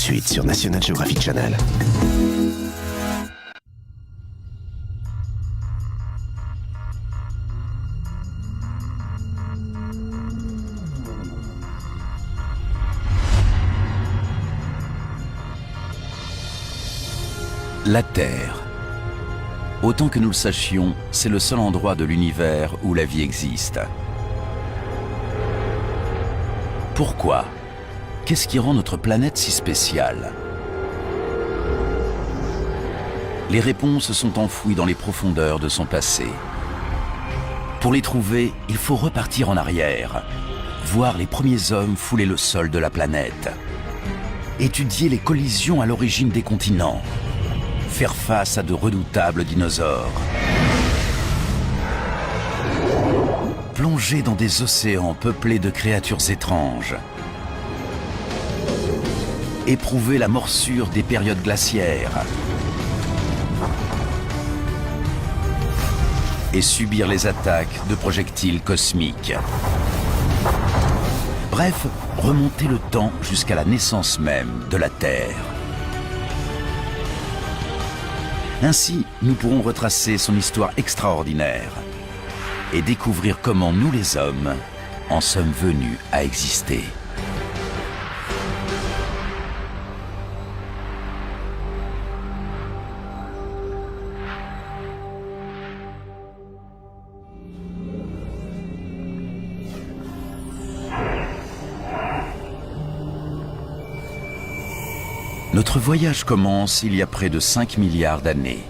suite sur National Geographic Channel. La Terre. Autant que nous le sachions, c'est le seul endroit de l'univers où la vie existe. Pourquoi? Qu'est-ce qui rend notre planète si spéciale? Les réponses sont enfouies dans les profondeurs de son passé. Pour les trouver, il faut repartir en arrière, voir les premiers hommes fouler le sol de la planète, étudier les collisions à l'origine des continents, faire face à de redoutables dinosaures, plonger dans des océans peuplés de créatures étranges, éprouver la morsure des périodes glaciaires et subir les attaques de projectiles cosmiques. Bref, remonter le temps jusqu'à la naissance même de la Terre. Ainsi, nous pourrons retracer son histoire extraordinaire et découvrir comment nous les hommes en sommes venus à exister. Notre voyage commence il y a près de 5 milliards d'années.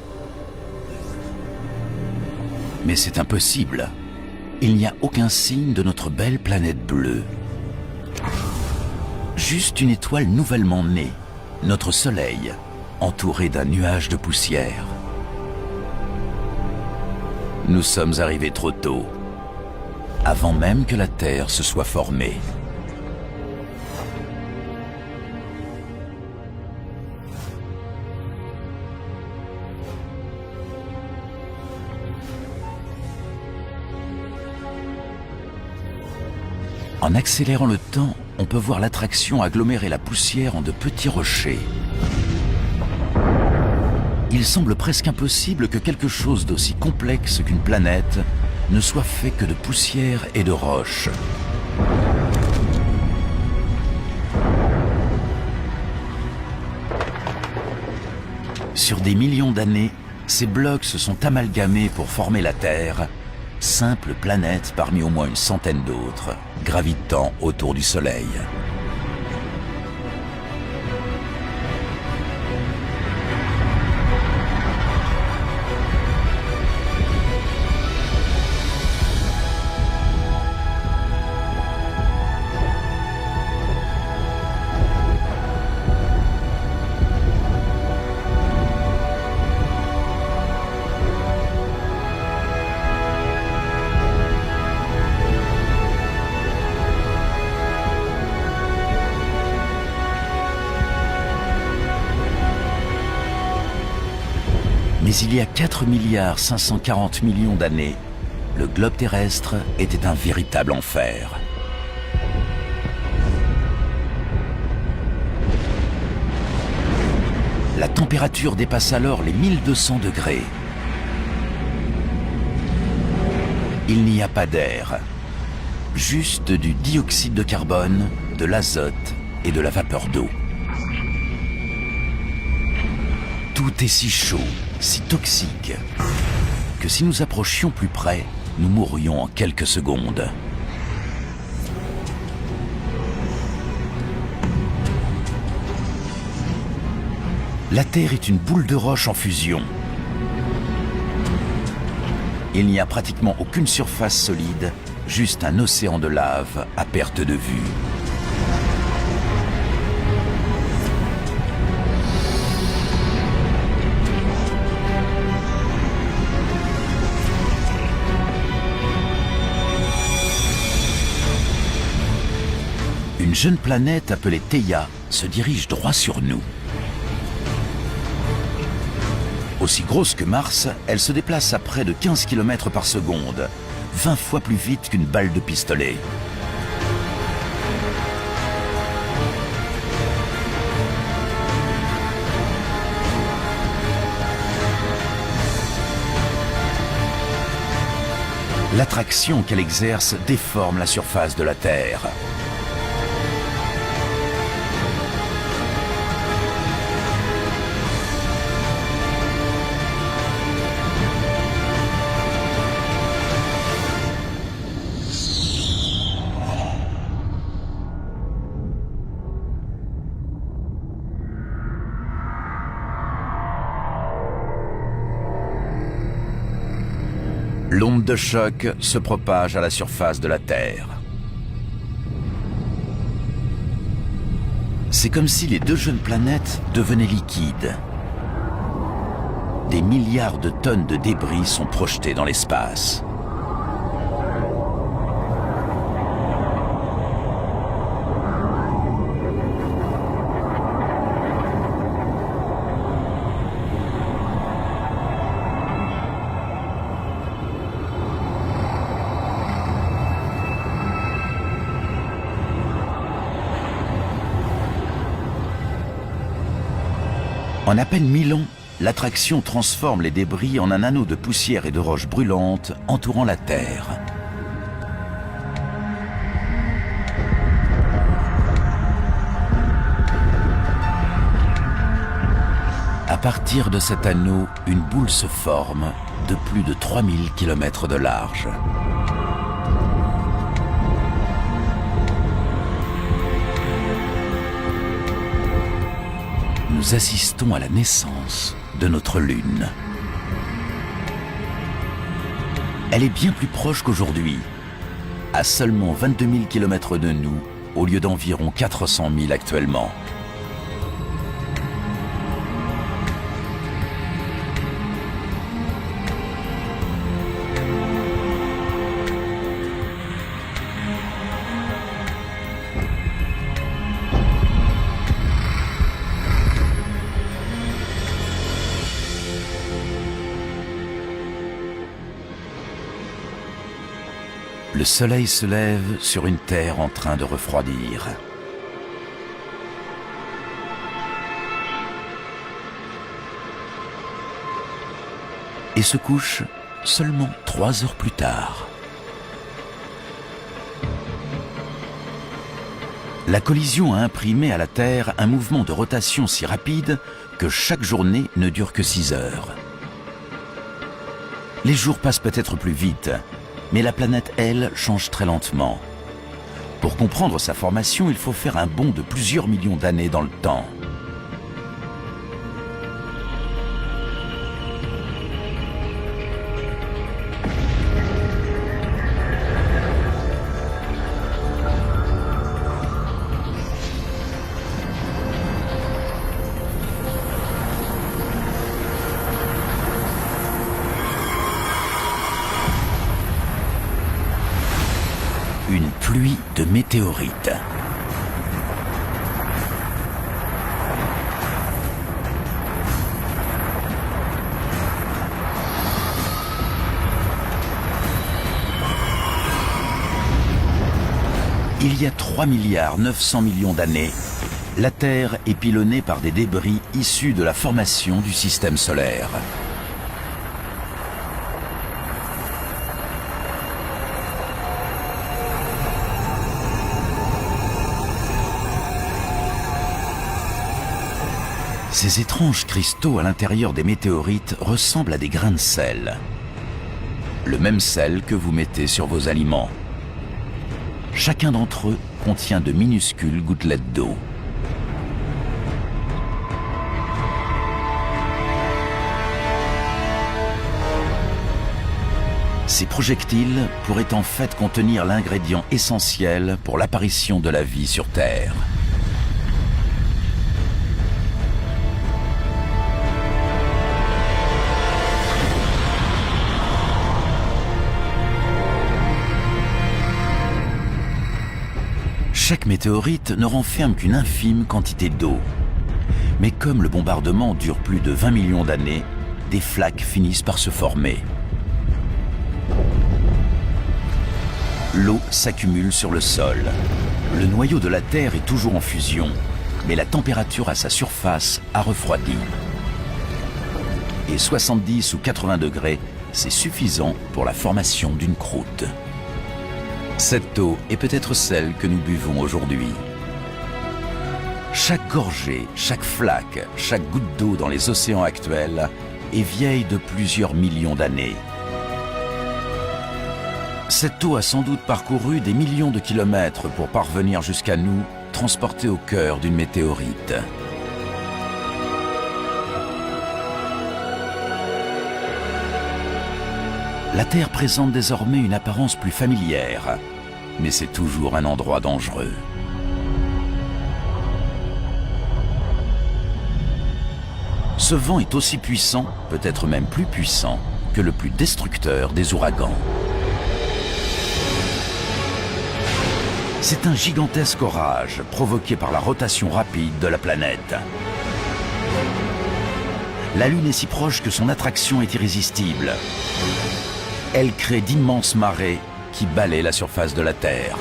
Mais c'est impossible. Il n'y a aucun signe de notre belle planète bleue. Juste une étoile nouvellement née, notre Soleil, entouré d'un nuage de poussière. Nous sommes arrivés trop tôt, avant même que la Terre se soit formée. En accélérant le temps, on peut voir l'attraction agglomérer la poussière en de petits rochers. Il semble presque impossible que quelque chose d'aussi complexe qu'une planète ne soit fait que de poussière et de roches. Sur des millions d'années, ces blocs se sont amalgamés pour former la Terre, simple planète parmi au moins une centaine d'autres, gravitant autour du Soleil. Mais il y a 4 milliards 540 millions d'années, le globe terrestre était un véritable enfer. La température dépasse alors les 1200 degrés. Il n'y a pas d'air, juste du dioxyde de carbone, de l'azote et de la vapeur d'eau. Tout est si chaud, si toxique, que si nous approchions plus près, nous mourrions en quelques secondes. La Terre est une boule de roche en fusion. Il n'y a pratiquement aucune surface solide, juste un océan de lave à perte de vue. Une jeune planète appelée Theia se dirige droit sur nous. Aussi grosse que Mars, elle se déplace à près de 15 km par seconde, 20 fois plus vite qu'une balle de pistolet. L'attraction qu'elle exerce déforme la surface de la Terre. L'onde de choc se propage à la surface de la Terre. C'est comme si les deux jeunes planètes devenaient liquides. Des milliards de tonnes de débris sont projetés dans l'espace. En à peine 1000 ans, l'attraction transforme les débris en un anneau de poussière et de roches brûlantes entourant la Terre. À partir de cet anneau, une boule se forme de plus de 3000 km de large. Nous assistons à la naissance de notre Lune. Elle est bien plus proche qu'aujourd'hui, à seulement 22 000 km de nous, au lieu d'environ 400 000 actuellement. Le soleil se lève sur une terre en train de refroidir. Et se couche seulement 3 heures plus tard. La collision a imprimé à la Terre un mouvement de rotation si rapide que chaque journée ne dure que 6 heures. Les jours passent peut-être plus vite, mais la planète, elle, change très lentement. Pour comprendre sa formation, il faut faire un bond de plusieurs millions d'années dans le temps. Une pluie de météorites. Il y a 3 900 millions d'années, la Terre est pilonnée par des débris issus de la formation du système solaire. Ces étranges cristaux à l'intérieur des météorites ressemblent à des grains de sel. Le même sel que vous mettez sur vos aliments. Chacun d'entre eux contient de minuscules gouttelettes d'eau. Ces projectiles pourraient en fait contenir l'ingrédient essentiel pour l'apparition de la vie sur Terre. Chaque météorite ne renferme qu'une infime quantité d'eau. Mais comme le bombardement dure plus de 20 millions d'années, des flaques finissent par se former. L'eau s'accumule sur le sol. Le noyau de la Terre est toujours en fusion, mais la température à sa surface a refroidi. Et 70 ou 80 degrés c'est suffisant pour la formation d'une croûte. Cette eau est peut-être celle que nous buvons aujourd'hui. Chaque gorgée, chaque flaque, chaque goutte d'eau dans les océans actuels est vieille de plusieurs millions d'années. Cette eau a sans doute parcouru des millions de kilomètres pour parvenir jusqu'à nous, transportée au cœur d'une météorite. La Terre présente désormais une apparence plus familière, mais c'est toujours un endroit dangereux. Ce vent est aussi puissant, peut-être même plus puissant, que le plus destructeur des ouragans. C'est un gigantesque orage provoqué par la rotation rapide de la planète. La Lune est si proche que son attraction est irrésistible. Elle crée d'immenses marées qui balayent la surface de la Terre.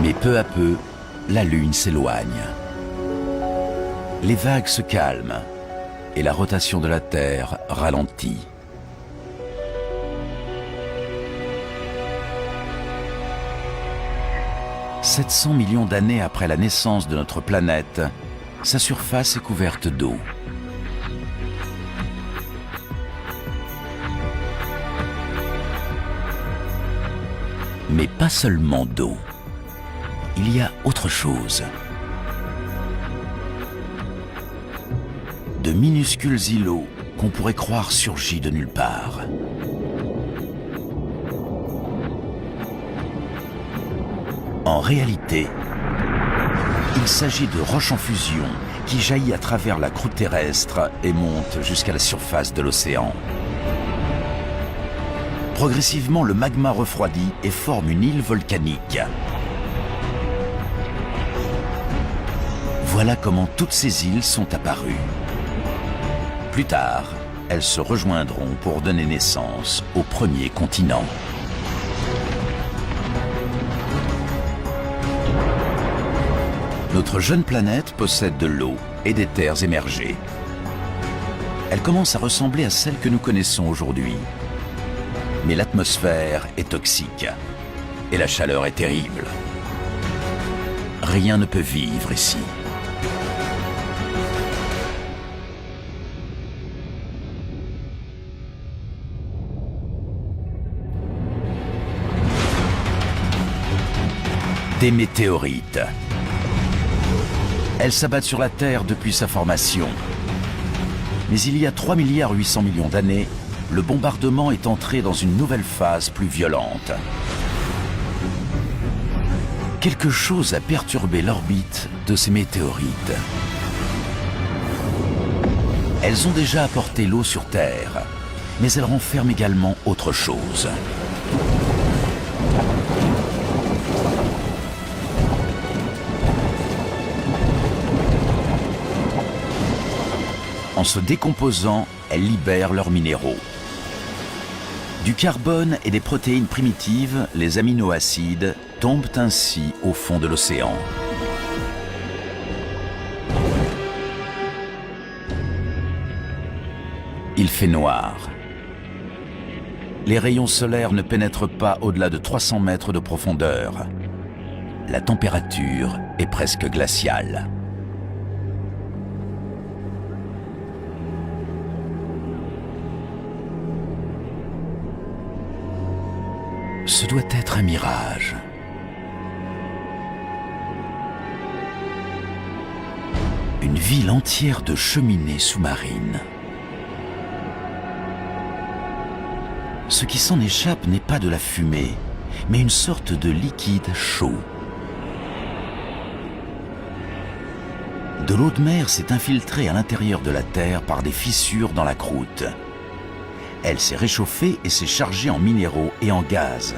Mais peu à peu, la Lune s'éloigne. Les vagues se calment et la rotation de la Terre ralentit. « 700 millions d'années après la naissance de notre planète, sa surface est couverte d'eau. Mais pas seulement d'eau. Il y a autre chose. De minuscules îlots qu'on pourrait croire surgis de nulle part. En réalité, il s'agit de roches en fusion qui jaillit à travers la croûte terrestre et monte jusqu'à la surface de l'océan. Progressivement, le magma refroidit et forme une île volcanique. Voilà comment toutes ces îles sont apparues. Plus tard, elles se rejoindront pour donner naissance au premier continent. Notre jeune planète possède de l'eau et des terres émergées. Elle commence à ressembler à celle que nous connaissons aujourd'hui. Mais l'atmosphère est toxique et la chaleur est terrible. Rien ne peut vivre ici. Des météorites. Elles s'abattent sur la Terre depuis sa formation. Mais il y a 3,8 milliards d'années, le bombardement est entré dans une nouvelle phase plus violente. Quelque chose a perturbé l'orbite de ces météorites. Elles ont déjà apporté l'eau sur Terre, mais elles renferment également autre chose. En se décomposant, elles libèrent leurs minéraux. Du carbone et des protéines primitives, les aminoacides tombent ainsi au fond de l'océan. Il fait noir. Les rayons solaires ne pénètrent pas au-delà de 300 mètres de profondeur. La température est presque glaciale. Ce doit être un mirage. Une ville entière de cheminées sous-marines. Ce qui s'en échappe n'est pas de la fumée, mais une sorte de liquide chaud. De l'eau de mer s'est infiltrée à l'intérieur de la Terre par des fissures dans la croûte. Elle s'est réchauffée et s'est chargée en minéraux et en gaz.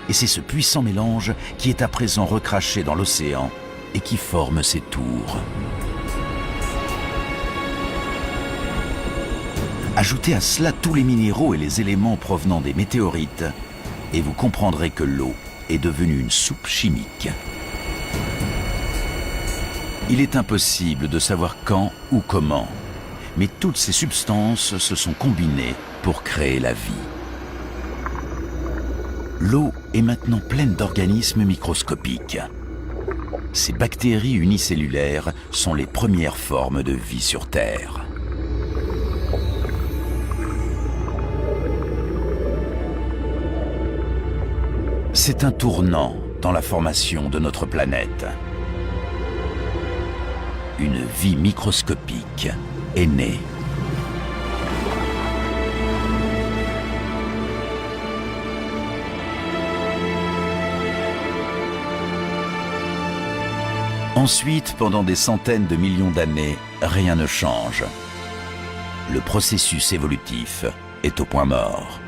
Et c'est ce puissant mélange qui est à présent recraché dans l'océan et qui forme ces tours. Ajoutez à cela tous les minéraux et les éléments provenant des météorites et vous comprendrez que l'eau est devenue une soupe chimique. Il est impossible de savoir quand ou comment, mais toutes ces substances se sont combinées pour créer la vie. L'eau est maintenant pleine d'organismes microscopiques. Ces bactéries unicellulaires sont les premières formes de vie sur Terre. C'est un tournant dans la formation de notre planète. Une vie microscopique est née. Ensuite, pendant des centaines de millions d'années, rien ne change. Le processus évolutif est au point mort.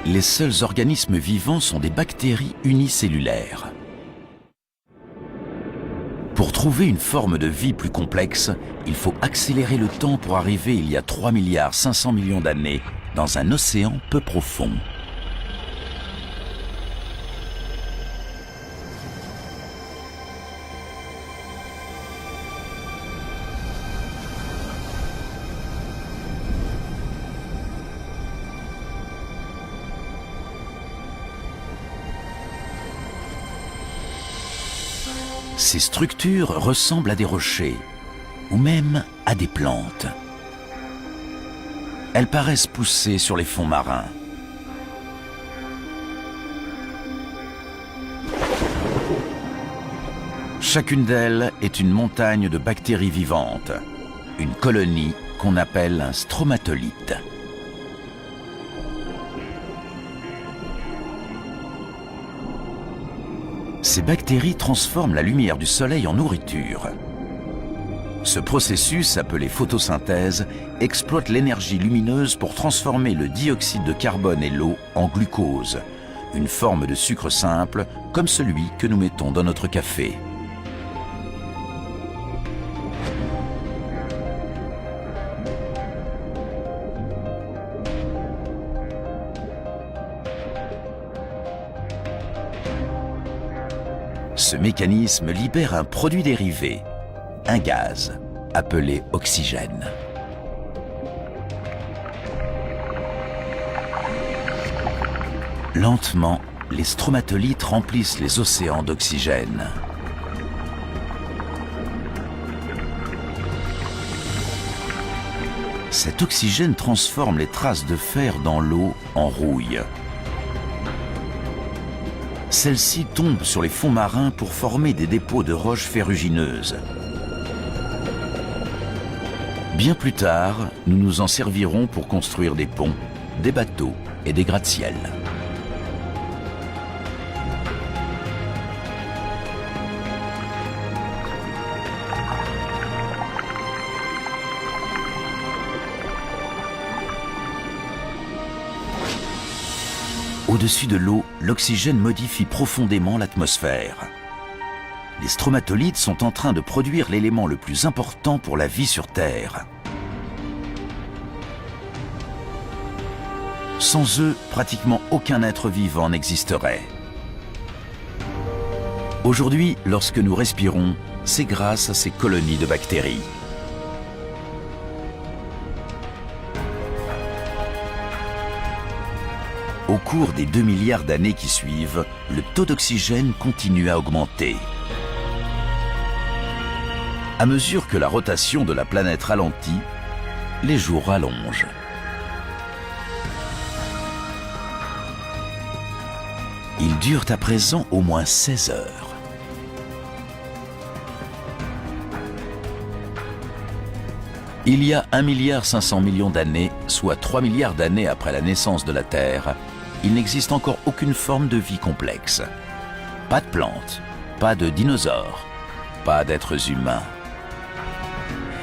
Les seuls organismes vivants sont des bactéries unicellulaires. Pour trouver une forme de vie plus complexe, il faut accélérer le temps pour arriver il y a 3,5 milliards d'années dans un océan peu profond. Ces structures ressemblent à des rochers, ou même à des plantes. Elles paraissent pousser sur les fonds marins. Chacune d'elles est une montagne de bactéries vivantes, une colonie qu'on appelle un stromatolite. Ces bactéries transforment la lumière du soleil en nourriture. Ce processus, appelé photosynthèse, exploite l'énergie lumineuse pour transformer le dioxyde de carbone et l'eau en glucose, une forme de sucre simple comme celui que nous mettons dans notre café. Ce mécanisme libère un produit dérivé, un gaz, appelé oxygène. Lentement, les stromatolites remplissent les océans d'oxygène. Cet oxygène transforme les traces de fer dans l'eau en rouille. Celle-ci tombe sur les fonds marins pour former des dépôts de roches ferrugineuses. Bien plus tard, nous nous en servirons pour construire des ponts, des bateaux et des gratte-ciel. Au-dessus de l'eau, l'oxygène modifie profondément l'atmosphère. Les stromatolites sont en train de produire l'élément le plus important pour la vie sur Terre. Sans eux, pratiquement aucun être vivant n'existerait. Aujourd'hui, lorsque nous respirons, c'est grâce à ces colonies de bactéries. Au cours des 2 milliards d'années qui suivent, le taux d'oxygène continue à augmenter. À mesure que la rotation de la planète ralentit, les jours rallongent. Ils durent à présent au moins 16 heures. Il y a 1,5 milliard d'années, soit 3 milliards d'années après la naissance de la Terre, il n'existe encore aucune forme de vie complexe. Pas de plantes, pas de dinosaures, pas d'êtres humains.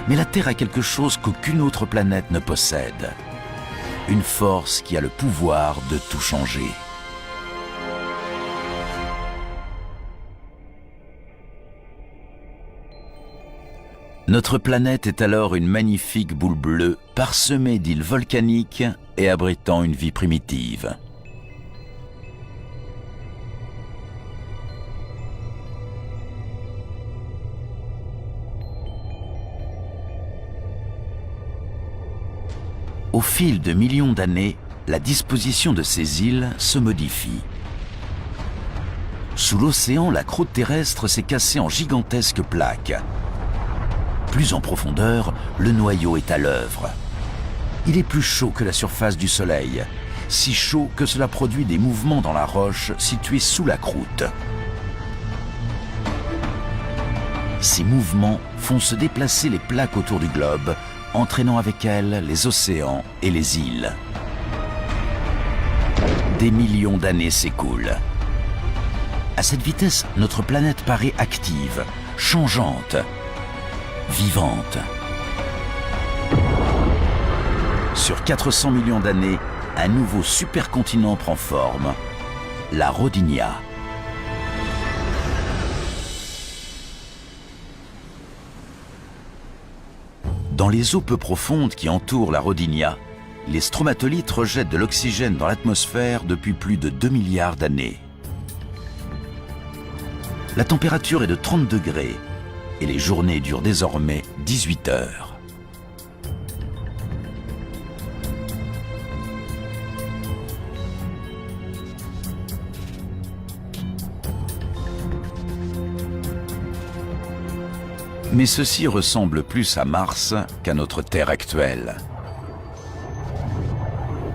Mais la Terre a quelque chose qu'aucune autre planète ne possède. Une force qui a le pouvoir de tout changer. Notre planète est alors une magnifique boule bleue parsemée d'îles volcaniques et abritant une vie primitive. Au fil de millions d'années, la disposition de ces îles se modifie. Sous l'océan, la croûte terrestre s'est cassée en gigantesques plaques. Plus en profondeur, le noyau est à l'œuvre. Il est plus chaud que la surface du Soleil, si chaud que cela produit des mouvements dans la roche située sous la croûte. Ces mouvements font se déplacer les plaques autour du globe, entraînant avec elles les océans et les îles. Des millions d'années s'écoulent. À cette vitesse, notre planète paraît active, changeante, vivante. Sur 400 millions d'années, un nouveau supercontinent prend forme, la Rodinia. Dans les eaux peu profondes qui entourent la Rodinia, les stromatolites rejettent de l'oxygène dans l'atmosphère depuis plus de 2 milliards d'années. La température est de 30 degrés et les journées durent désormais 18 heures. Mais ceci ressemble plus à Mars qu'à notre Terre actuelle.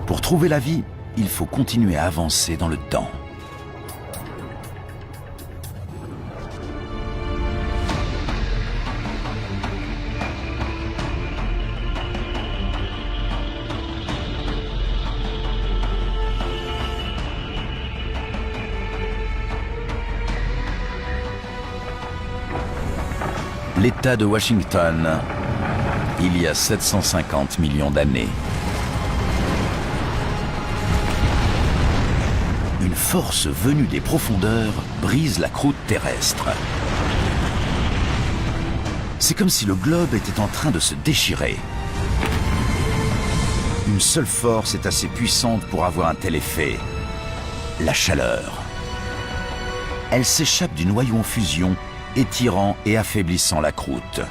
Pour trouver la vie, il faut continuer à avancer dans le temps. L'État de Washington, il y a 750 millions d'années. Une force venue des profondeurs brise la croûte terrestre. C'est comme si le globe était en train de se déchirer. Une seule force est assez puissante pour avoir un tel effet, la chaleur. Elle s'échappe du noyau en fusion, étirant et affaiblissant la croûte.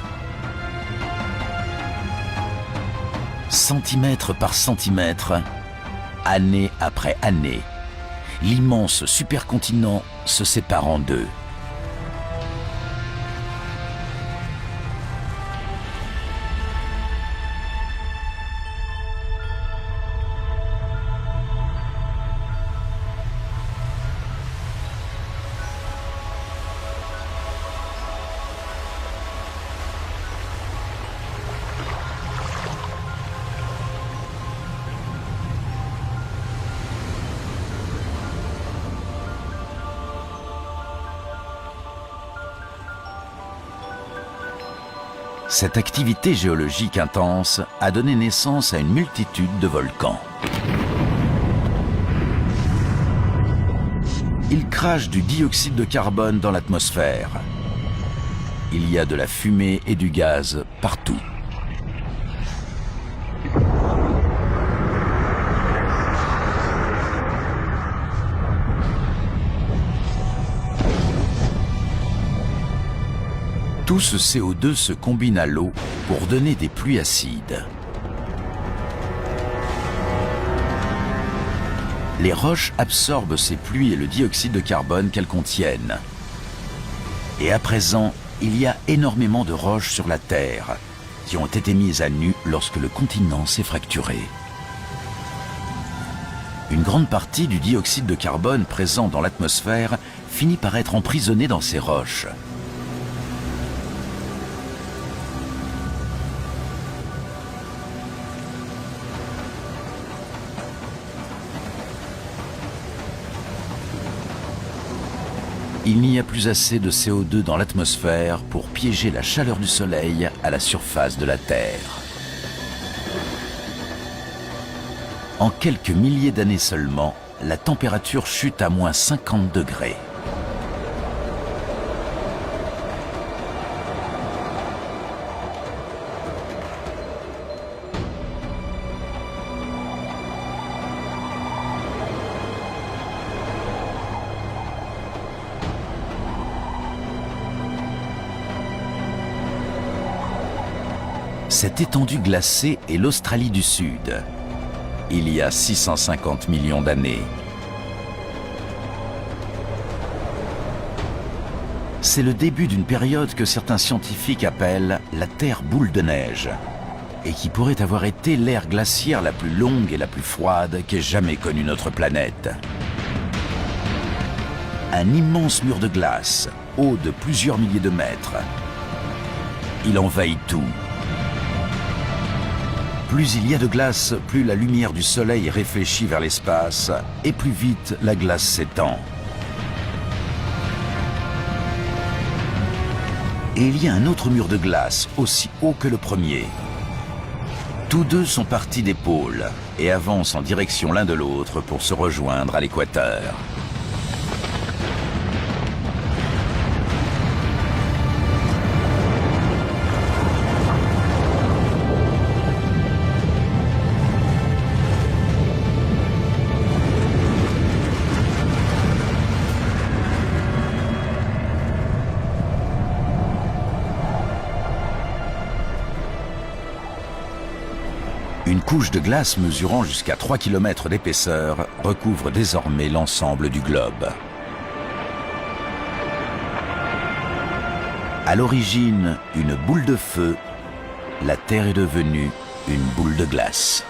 Centimètre par centimètre, année après année, l'immense supercontinent se sépare en deux. Cette activité géologique intense a donné naissance à une multitude de volcans. Ils crachent du dioxyde de carbone dans l'atmosphère. Il y a de la fumée et du gaz partout. Tout ce CO2 se combine à l'eau pour donner des pluies acides. Les roches absorbent ces pluies et le dioxyde de carbone qu'elles contiennent. Et à présent, il y a énormément de roches sur la Terre qui ont été mises à nu lorsque le continent s'est fracturé. Une grande partie du dioxyde de carbone présent dans l'atmosphère finit par être emprisonné dans ces roches. Il n'y a plus assez de CO2 dans l'atmosphère pour piéger la chaleur du Soleil à la surface de la Terre. En quelques milliers d'années seulement, la température chute à moins 50 degrés. Cette étendue glacée est l'Australie du Sud, il y a 650 millions d'années. C'est le début d'une période que certains scientifiques appellent la Terre boule de neige, et qui pourrait avoir été l'ère glaciaire la plus longue et la plus froide qu'ait jamais connue notre planète. Un immense mur de glace, haut de plusieurs milliers de mètres. Il envahit tout. Plus il y a de glace, plus la lumière du soleil est réfléchie vers l'espace et plus vite la glace s'étend. Et il y a un autre mur de glace, aussi haut que le premier. Tous deux sont partis des pôles et avancent en direction l'un de l'autre pour se rejoindre à l'équateur. Une couche de glace mesurant jusqu'à 3 km d'épaisseur recouvre désormais l'ensemble du globe. À l'origine, une boule de feu, la Terre est devenue une boule de glace.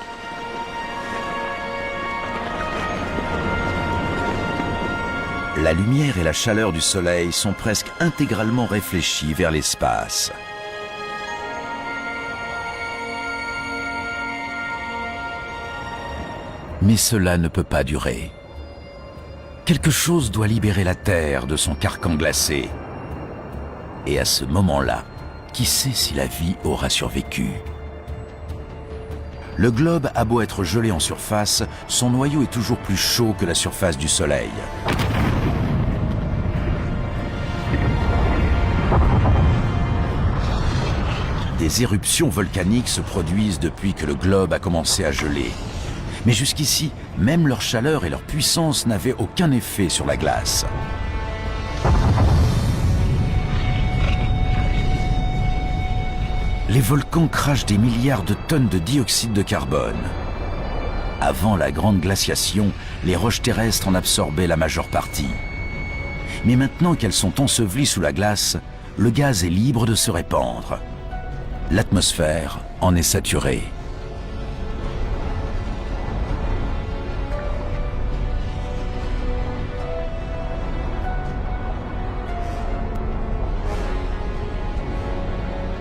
La lumière et la chaleur du Soleil sont presque intégralement réfléchies vers l'espace. Mais cela ne peut pas durer. Quelque chose doit libérer la Terre de son carcan glacé. Et à ce moment-là, qui sait si la vie aura survécu? Le globe a beau être gelé en surface, son noyau est toujours plus chaud que la surface du Soleil. Des éruptions volcaniques se produisent depuis que le globe a commencé à geler. Mais jusqu'ici, même leur chaleur et leur puissance n'avaient aucun effet sur la glace. Les volcans crachent des milliards de tonnes de dioxyde de carbone. Avant la grande glaciation, les roches terrestres en absorbaient la majeure partie. Mais maintenant qu'elles sont ensevelies sous la glace, le gaz est libre de se répandre. L'atmosphère en est saturée.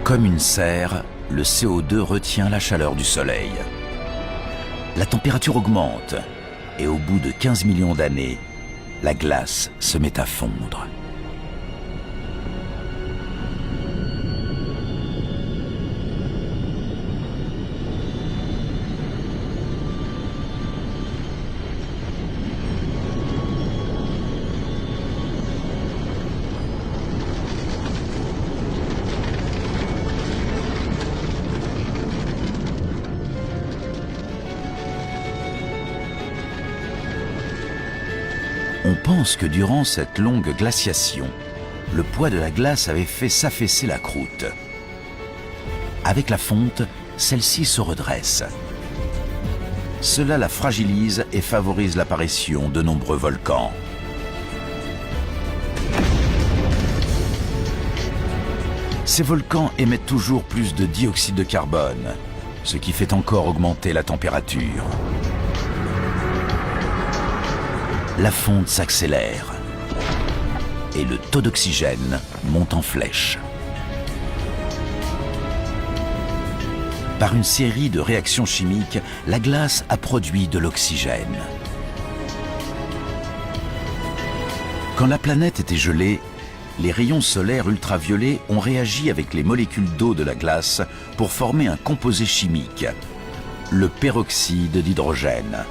Comme une serre, le CO2 retient la chaleur du Soleil. La température augmente et au bout de 15 millions d'années, la glace se met à fondre. On pense que durant cette longue glaciation, le poids de la glace avait fait s'affaisser la croûte. Avec la fonte, celle-ci se redresse. Cela la fragilise et favorise l'apparition de nombreux volcans. Ces volcans émettent toujours plus de dioxyde de carbone, ce qui fait encore augmenter la température. La fonte s'accélère et le taux d'oxygène monte en flèche. Par une série de réactions chimiques, la glace a produit de l'oxygène. Quand la planète était gelée, les rayons solaires ultraviolets ont réagi avec les molécules d'eau de la glace pour former un composé chimique, le peroxyde d'hydrogène.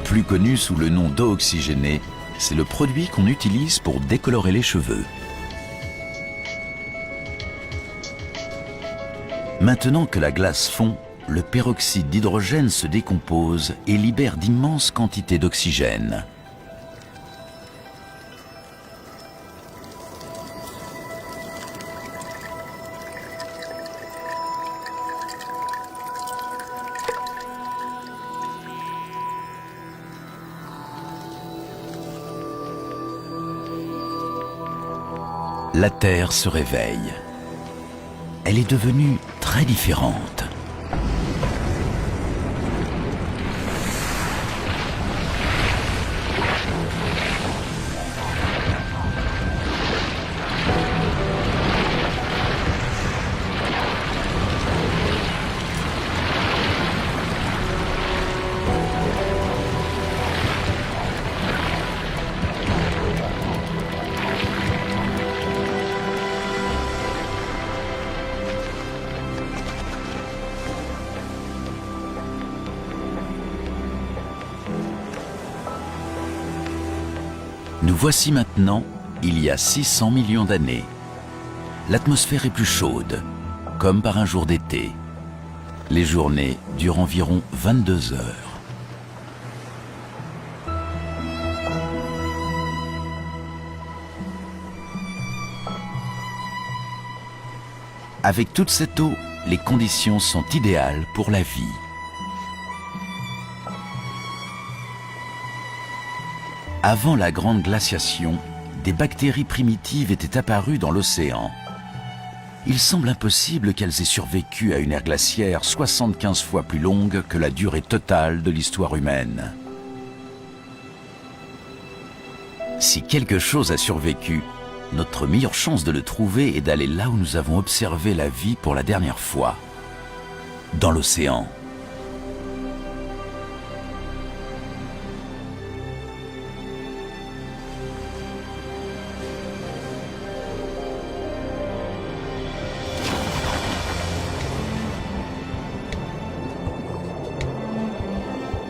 Plus connu sous le nom d'eau oxygénée, c'est le produit qu'on utilise pour décolorer les cheveux. Maintenant que la glace fond, le peroxyde d'hydrogène se décompose et libère d'immenses quantités d'oxygène. La Terre se réveille. Elle est devenue très différente. Nous voici maintenant, il y a 600 millions d'années. L'atmosphère est plus chaude, comme par un jour d'été. Les journées durent environ 22 heures. Avec toute cette eau, les conditions sont idéales pour la vie. Avant la grande glaciation, des bactéries primitives étaient apparues dans l'océan. Il semble impossible qu'elles aient survécu à une ère glaciaire 75 fois plus longue que la durée totale de l'histoire humaine. Si quelque chose a survécu, notre meilleure chance de le trouver est d'aller là où nous avons observé la vie pour la dernière fois, dans l'océan.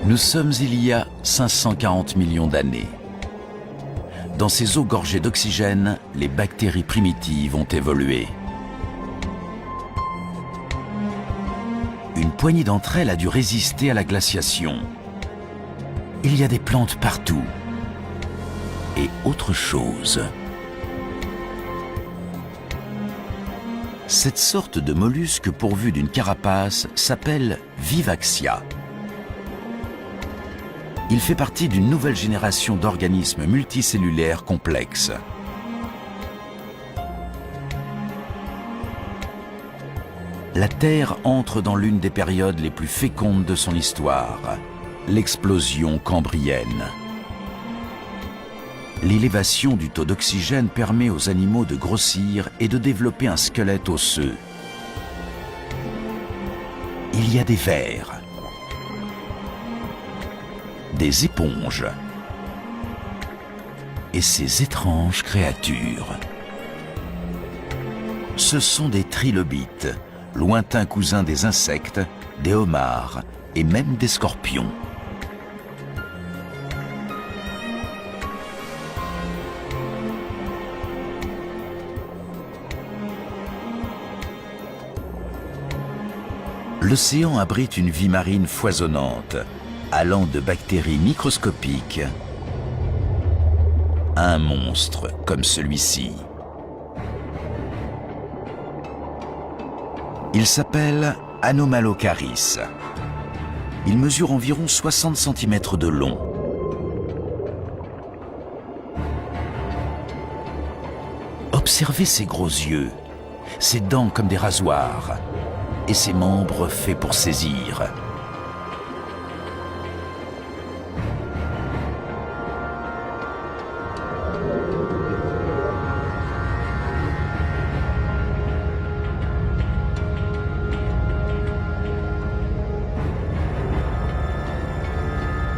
Nous sommes il y a 540 millions d'années. Dans ces eaux gorgées d'oxygène, les bactéries primitives ont évolué. Une poignée d'entre elles a dû résister à la glaciation. Il y a des plantes partout. Et autre chose. Cette sorte de mollusque pourvu d'une carapace s'appelle Vivaxia. Il fait partie d'une nouvelle génération d'organismes multicellulaires complexes. La Terre entre dans l'une des périodes les plus fécondes de son histoire, l'explosion cambrienne. L'élévation du taux d'oxygène permet aux animaux de grossir et de développer un squelette osseux. Il y a des vers, des éponges et ces étranges créatures. Ce sont des trilobites, lointains cousins des insectes, des homards et même des scorpions. L'océan abrite une vie marine foisonnante, allant de bactéries microscopiques à un monstre comme celui-ci. Il s'appelle Anomalocaris. Il mesure environ 60 cm de long. Observez ses gros yeux, ses dents comme des rasoirs et ses membres faits pour saisir.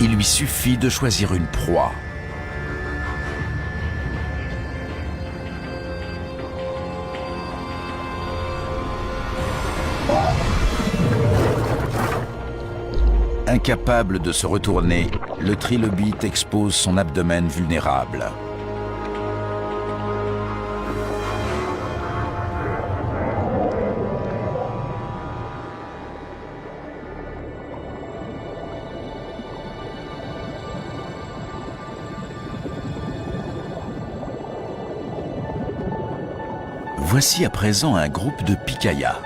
Il lui suffit de choisir une proie. Incapable de se retourner, le trilobite expose son abdomen vulnérable. Voici à présent un groupe de picaillas.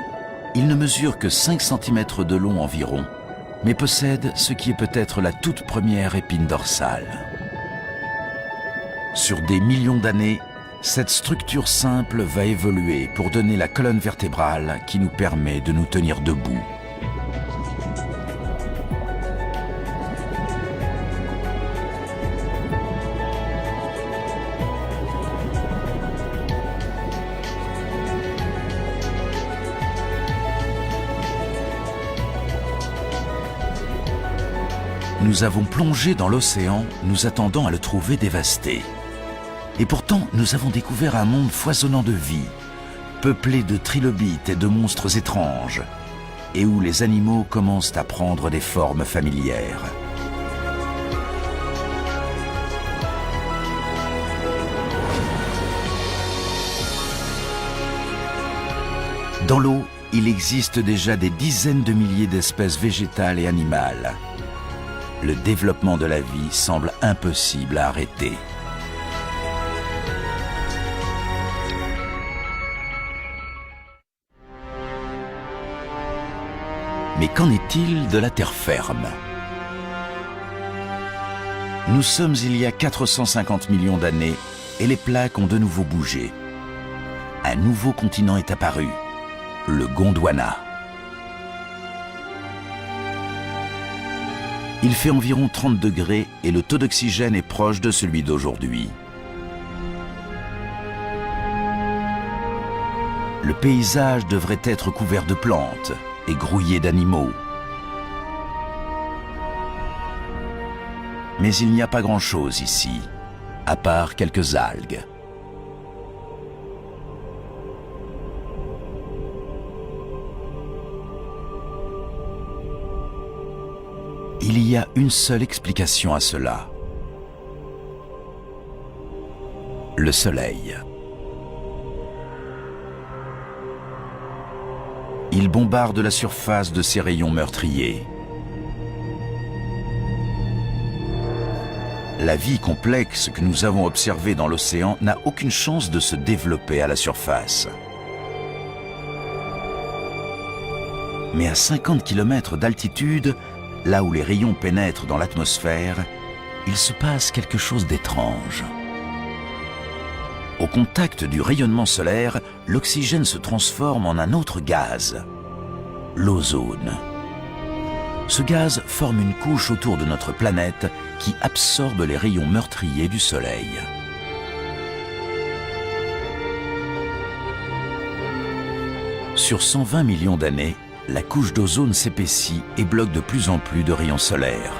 Il ne mesure que 5 cm de long environ, mais possède ce qui est peut-être la toute première épine dorsale. Sur des millions d'années, cette structure simple va évoluer pour donner la colonne vertébrale qui nous permet de nous tenir debout. Nous avons plongé dans l'océan, nous attendant à le trouver dévasté. Et pourtant, nous avons découvert un monde foisonnant de vie, peuplé de trilobites et de monstres étranges, et où les animaux commencent à prendre des formes familières. Dans l'eau, il existe déjà des dizaines de milliers d'espèces végétales et animales. Le développement de la vie semble impossible à arrêter. Mais qu'en est-il de la terre ferme? Nous sommes il y a 450 millions d'années et les plaques ont de nouveau bougé. Un nouveau continent est apparu, le Gondwana. Il fait environ 30 degrés et le taux d'oxygène est proche de celui d'aujourd'hui. Le paysage devrait être couvert de plantes et grouillé d'animaux. Mais il n'y a pas grand-chose ici, à part quelques algues. Il y a une seule explication à cela. Le soleil. Il bombarde la surface de ses rayons meurtriers. La vie complexe que nous avons observée dans l'océan n'a aucune chance de se développer à la surface. Mais à 50 km d'altitude, là où les rayons pénètrent dans l'atmosphère, il se passe quelque chose d'étrange. Au contact du rayonnement solaire, l'oxygène se transforme en un autre gaz, l'ozone. Ce gaz forme une couche autour de notre planète qui absorbe les rayons meurtriers du Soleil. Sur 120 millions d'années, la couche d'ozone s'épaissit et bloque de plus en plus de rayons solaires.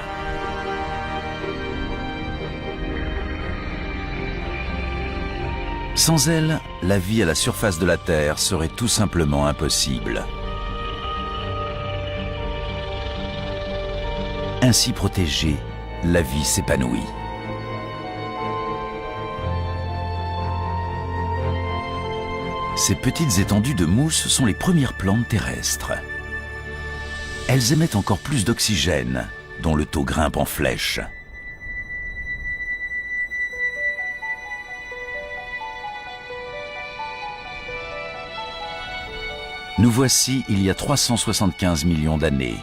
Sans elle, la vie à la surface de la Terre serait tout simplement impossible. Ainsi protégée, la vie s'épanouit. Ces petites étendues de mousse sont les premières plantes terrestres. Elles émettent encore plus d'oxygène, dont le taux grimpe en flèche. Nous voici il y a 375 millions d'années.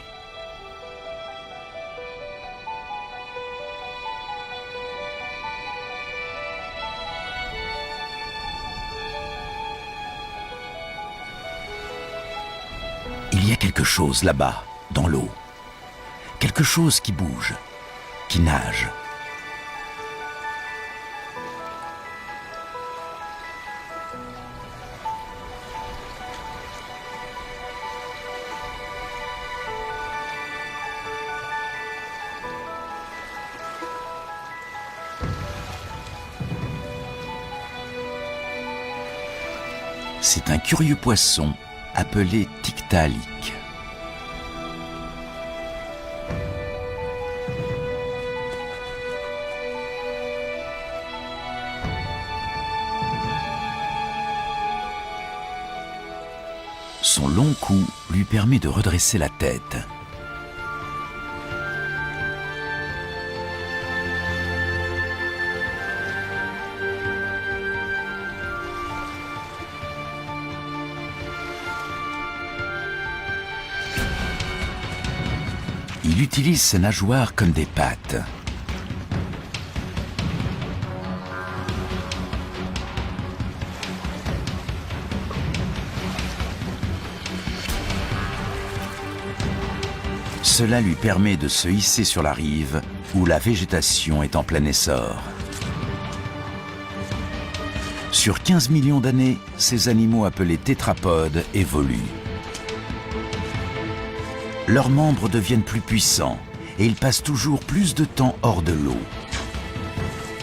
Il y a quelque chose là-bas, dans l'eau. Quelque chose qui bouge, qui nage. C'est un curieux poisson appelé tiktaalik. Son long cou lui permet de redresser la tête. Il utilise ses nageoires comme des pattes. Cela lui permet de se hisser sur la rive où la végétation est en plein essor. Sur 15 millions d'années, ces animaux appelés tétrapodes évoluent. Leurs membres deviennent plus puissants et ils passent toujours plus de temps hors de l'eau.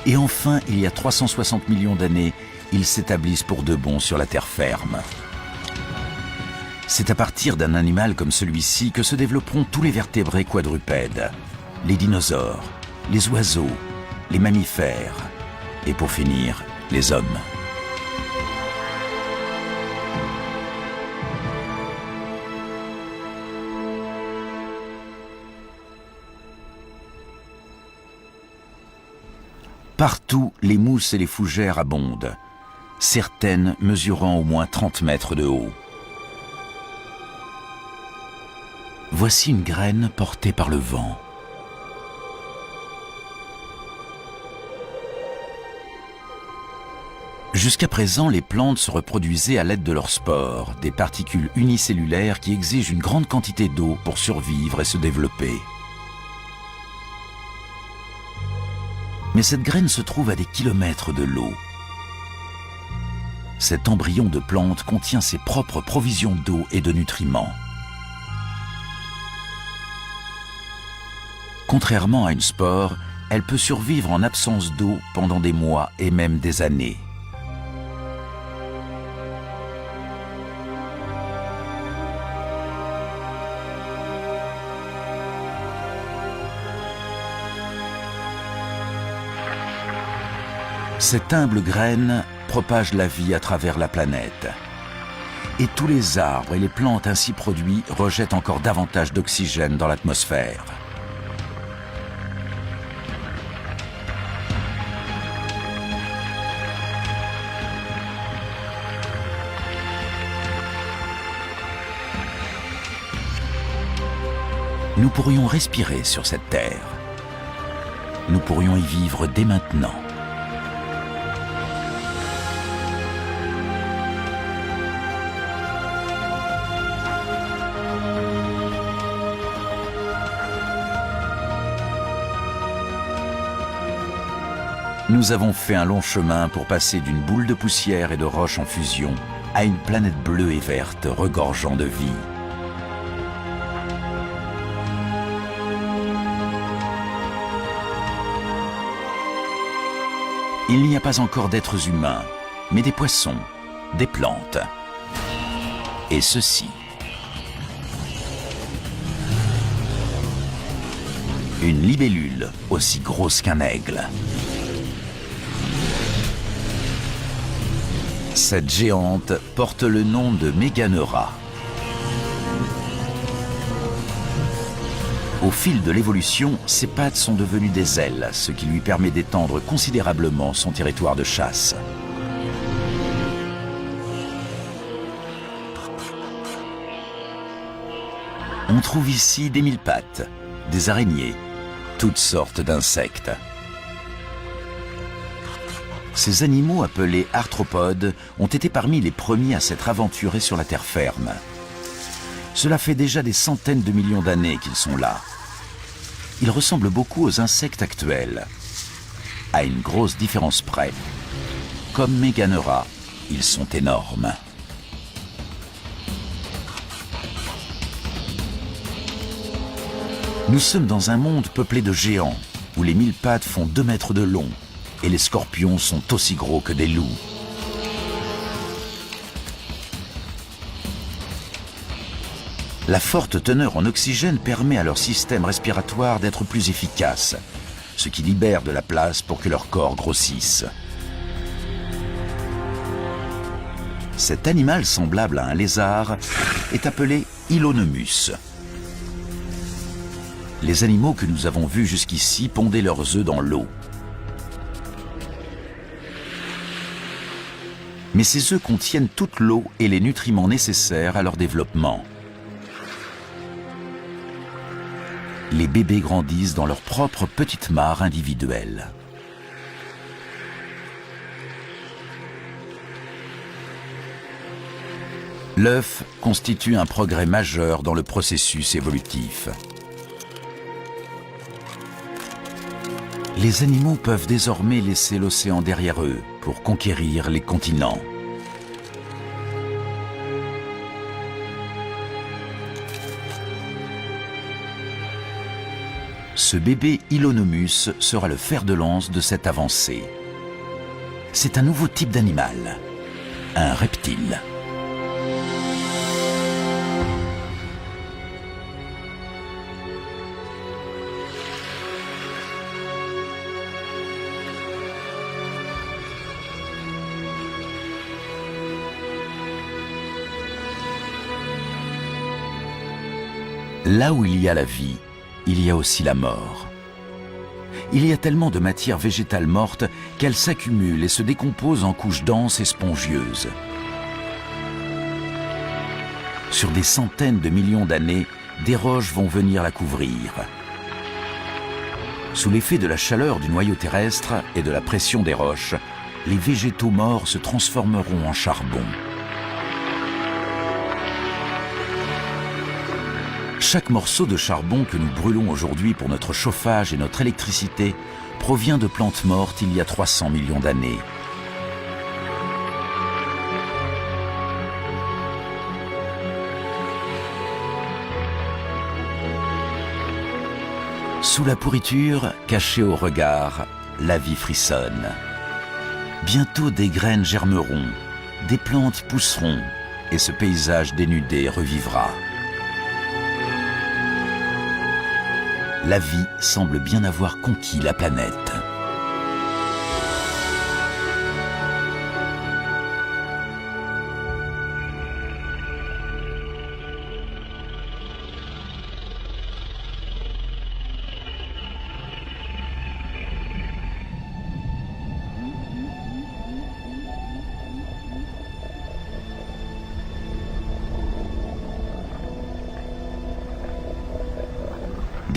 Et enfin, il y a 360 millions d'années, ils s'établissent pour de bon sur la terre ferme. C'est à partir d'un animal comme celui-ci que se développeront tous les vertébrés quadrupèdes, les dinosaures, les oiseaux, les mammifères et pour finir, les hommes. Partout, les mousses et les fougères abondent, certaines mesurant au moins 30 mètres de haut. Voici une graine portée par le vent. Jusqu'à présent, les plantes se reproduisaient à l'aide de leurs spores, des particules unicellulaires qui exigent une grande quantité d'eau pour survivre et se développer. Mais cette graine se trouve à des kilomètres de l'eau. Cet embryon de plante contient ses propres provisions d'eau et de nutriments. Contrairement à une spore, elle peut survivre en absence d'eau pendant des mois et même des années. Cette humble graine propage la vie à travers la planète. Et tous les arbres et les plantes ainsi produits rejettent encore davantage d'oxygène dans l'atmosphère. Nous pourrions respirer sur cette terre. Nous pourrions y vivre dès maintenant. Nous avons fait un long chemin pour passer d'une boule de poussière et de roches en fusion à une planète bleue et verte regorgeant de vie. Il n'y a pas encore d'êtres humains, mais des poissons, des plantes. Et ceci. Une libellule aussi grosse qu'un aigle. Cette géante porte le nom de Meganeura. Au fil de l'évolution, ses pattes sont devenues des ailes, ce qui lui permet d'étendre considérablement son territoire de chasse. On trouve ici des mille-pattes, des araignées, toutes sortes d'insectes. Ces animaux appelés arthropodes ont été parmi les premiers à s'être aventurés sur la terre ferme. Cela fait déjà des centaines de millions d'années qu'ils sont là. Ils ressemblent beaucoup aux insectes actuels. À une grosse différence près. Comme Meganeura, ils sont énormes. Nous sommes dans un monde peuplé de géants, où les mille-pattes font 2 mètres de long, et les scorpions sont aussi gros que des loups. La forte teneur en oxygène permet à leur système respiratoire d'être plus efficace, ce qui libère de la place pour que leur corps grossisse. Cet animal semblable à un lézard est appelé Hylonomus. Les animaux que nous avons vus jusqu'ici pondaient leurs œufs dans l'eau. Mais ces œufs contiennent toute l'eau et les nutriments nécessaires à leur développement. Les bébés grandissent dans leur propre petite mare individuelle. L'œuf constitue un progrès majeur dans le processus évolutif. Les animaux peuvent désormais laisser l'océan derrière eux pour conquérir les continents. Ce bébé Hylonomus sera le fer de lance de cette avancée. C'est un nouveau type d'animal, un reptile. Là où il y a la vie, il y a aussi la mort. Il y a tellement de matière végétale morte qu'elle s'accumule et se décompose en couches denses et spongieuses. Sur des centaines de millions d'années, des roches vont venir la couvrir. Sous l'effet de la chaleur du noyau terrestre et de la pression des roches, les végétaux morts se transformeront en charbon. Chaque morceau de charbon que nous brûlons aujourd'hui pour notre chauffage et notre électricité provient de plantes mortes il y a 300 millions d'années. Sous la pourriture, cachée au regard, la vie frissonne. Bientôt des graines germeront, des plantes pousseront et ce paysage dénudé revivra. La vie semble bien avoir conquis la planète.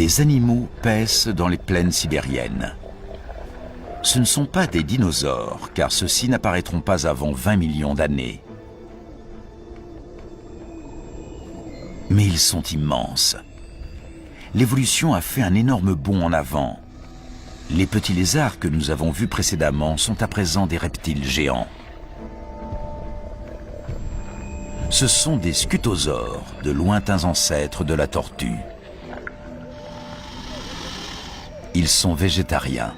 Des animaux paissent dans les plaines sibériennes. Ce ne sont pas des dinosaures, car ceux-ci n'apparaîtront pas avant 20 millions d'années. Mais ils sont immenses. L'évolution a fait un énorme bond en avant. Les petits lézards que nous avons vus précédemment sont à présent des reptiles géants. Ce sont des scutosaures, de lointains ancêtres de la tortue. Ils sont végétariens.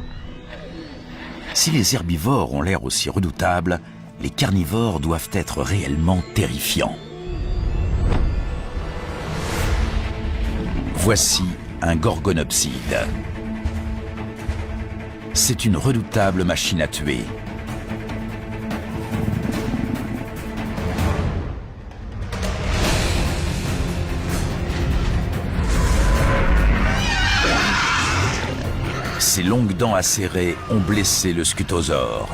Si les herbivores ont l'air aussi redoutables, les carnivores doivent être réellement terrifiants. Voici un gorgonopside. C'est une redoutable machine à tuer. Ses longues dents acérées ont blessé le scutosaure.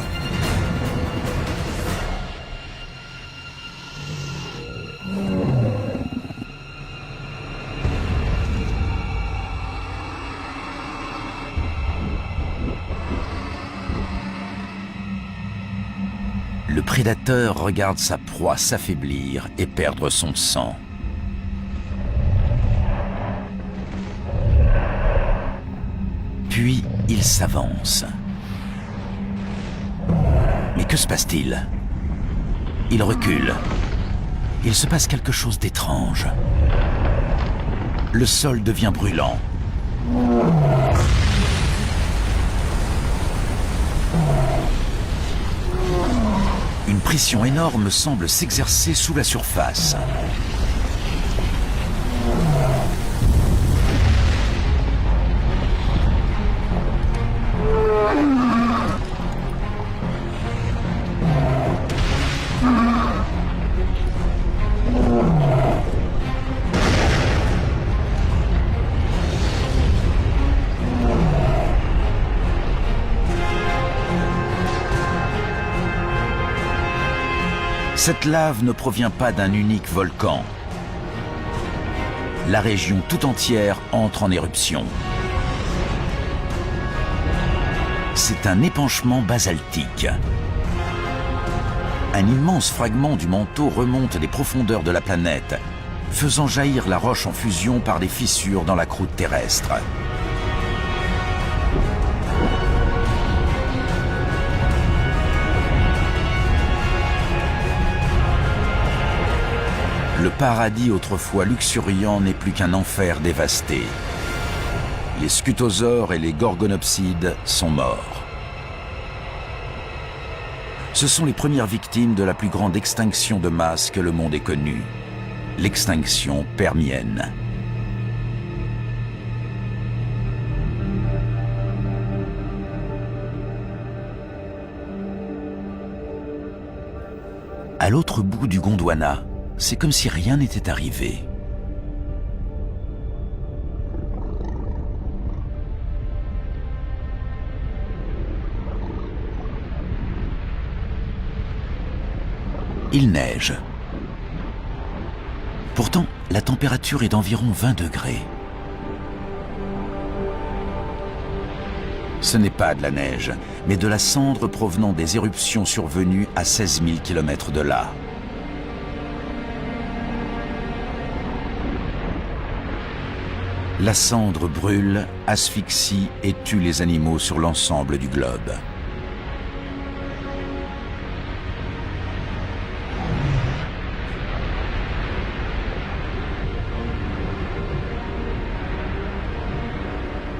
Le prédateur regarde sa proie s'affaiblir et perdre son sang. Puis, il s'avance. Mais que se passe-t-il? Il recule. Il se passe quelque chose d'étrange. Le sol devient brûlant. Une pression énorme semble s'exercer sous la surface. Cette lave ne provient pas d'un unique volcan. La région tout entière entre en éruption. C'est un épanchement basaltique. Un immense fragment du manteau remonte des profondeurs de la planète, faisant jaillir la roche en fusion par des fissures dans la croûte terrestre. Le paradis autrefois luxuriant n'est plus qu'un enfer dévasté. Les scutosaures et les gorgonopsides sont morts. Ce sont les premières victimes de la plus grande extinction de masse que le monde ait connue, l'extinction permienne. À l'autre bout du Gondwana, c'est comme si rien n'était arrivé. Il neige. Pourtant, la température est d'environ 20 degrés. Ce n'est pas de la neige, mais de la cendre provenant des éruptions survenues à 16 000 km de là. La cendre brûle, asphyxie et tue les animaux sur l'ensemble du globe.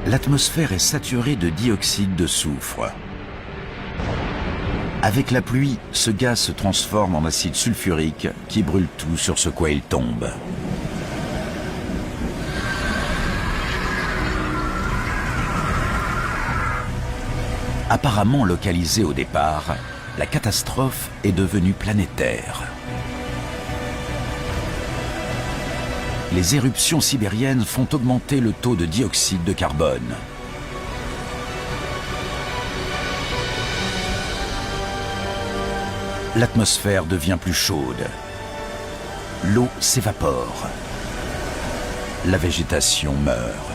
L'atmosphère est saturée de dioxyde de soufre. Avec la pluie, ce gaz se transforme en acide sulfurique qui brûle tout sur ce quoi il tombe. Apparemment localisée au départ, la catastrophe est devenue planétaire. Les éruptions sibériennes font augmenter le taux de dioxyde de carbone. L'atmosphère devient plus chaude. L'eau s'évapore. La végétation meurt.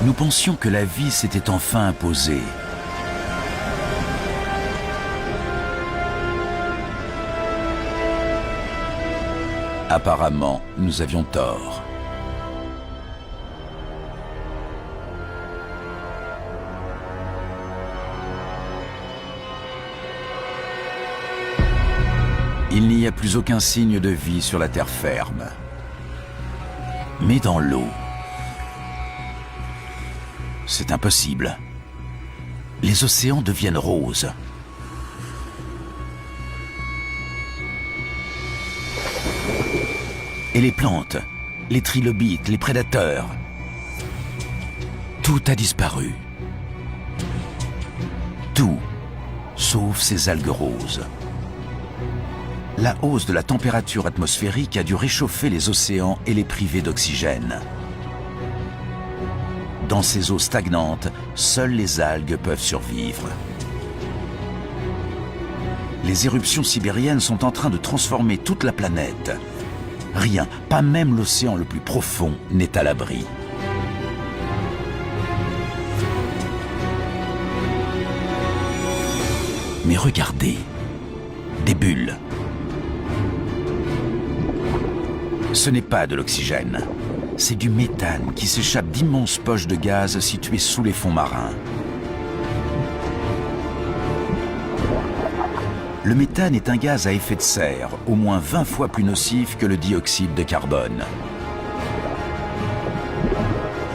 Nous pensions que la vie s'était enfin imposée. Apparemment, nous avions tort. Il n'y a plus aucun signe de vie sur la terre ferme. Mais dans l'eau, c'est impossible. Les océans deviennent roses. Et les plantes, les trilobites, les prédateurs, tout a disparu. Tout, sauf ces algues roses. La hausse de la température atmosphérique a dû réchauffer les océans et les priver d'oxygène. Dans ces eaux stagnantes, seules les algues peuvent survivre. Les éruptions sibériennes sont en train de transformer toute la planète. Rien, pas même l'océan le plus profond, n'est à l'abri. Mais regardez, des bulles. Ce n'est pas de l'oxygène, c'est du méthane qui s'échappe d'immenses poches de gaz situées sous les fonds marins. Le méthane est un gaz à effet de serre, au moins 20 fois plus nocif que le dioxyde de carbone.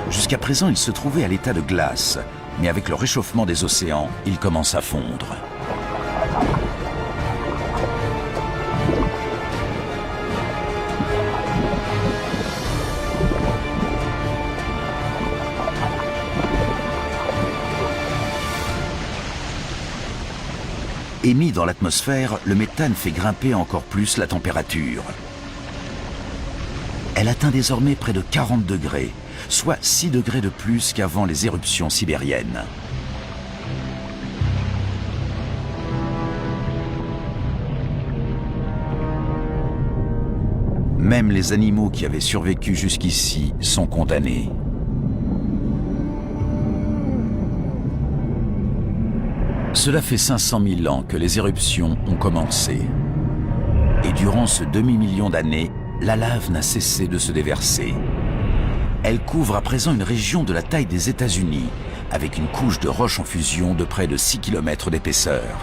Jusqu'à présent, il se trouvait à l'état de glace, mais avec le réchauffement des océans, il commence à fondre. Émis dans l'atmosphère, le méthane fait grimper encore plus la température. Elle atteint désormais près de 40 degrés, soit 6 degrés de plus qu'avant les éruptions sibériennes. Même les animaux qui avaient survécu jusqu'ici sont condamnés. Cela fait 500 000 ans que les éruptions ont commencé. Et durant ce demi-million d'années, la lave n'a cessé de se déverser. Elle couvre à présent une région de la taille des États-Unis, avec une couche de roches en fusion de près de 6 km d'épaisseur.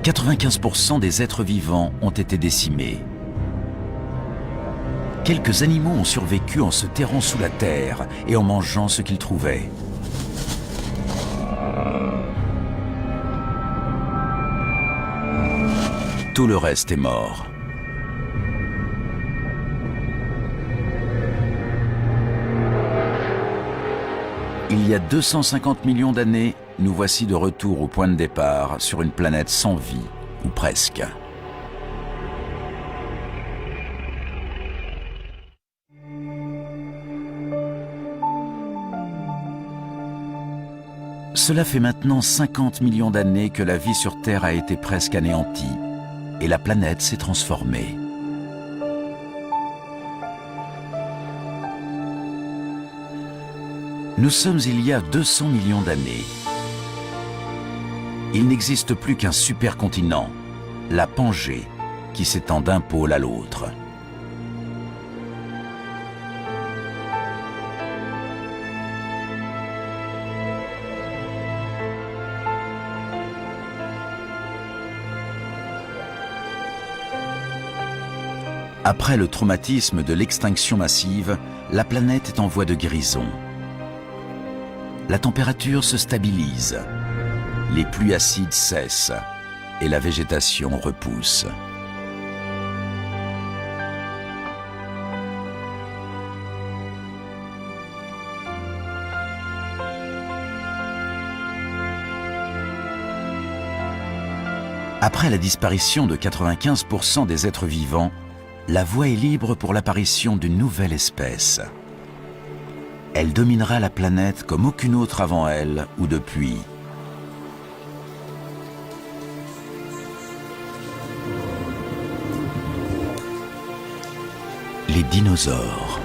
« 95% des êtres vivants ont été décimés. Quelques animaux ont survécu en se terrant sous la terre et en mangeant ce qu'ils trouvaient. Tout le reste est mort. Il y a 250 millions d'années, nous voici de retour au point de départ sur une planète sans vie, ou presque. Cela fait maintenant 50 millions d'années que la vie sur Terre a été presque anéantie et la planète s'est transformée. Nous sommes il y a 200 millions d'années. Il n'existe plus qu'un supercontinent, la Pangée, qui s'étend d'un pôle à l'autre. Après le traumatisme de l'extinction massive, la planète est en voie de guérison. La température se stabilise, les pluies acides cessent et la végétation repousse. Après la disparition de 95% des êtres vivants, la voie est libre pour l'apparition d'une nouvelle espèce. Elle dominera la planète comme aucune autre avant elle ou depuis. Les dinosaures.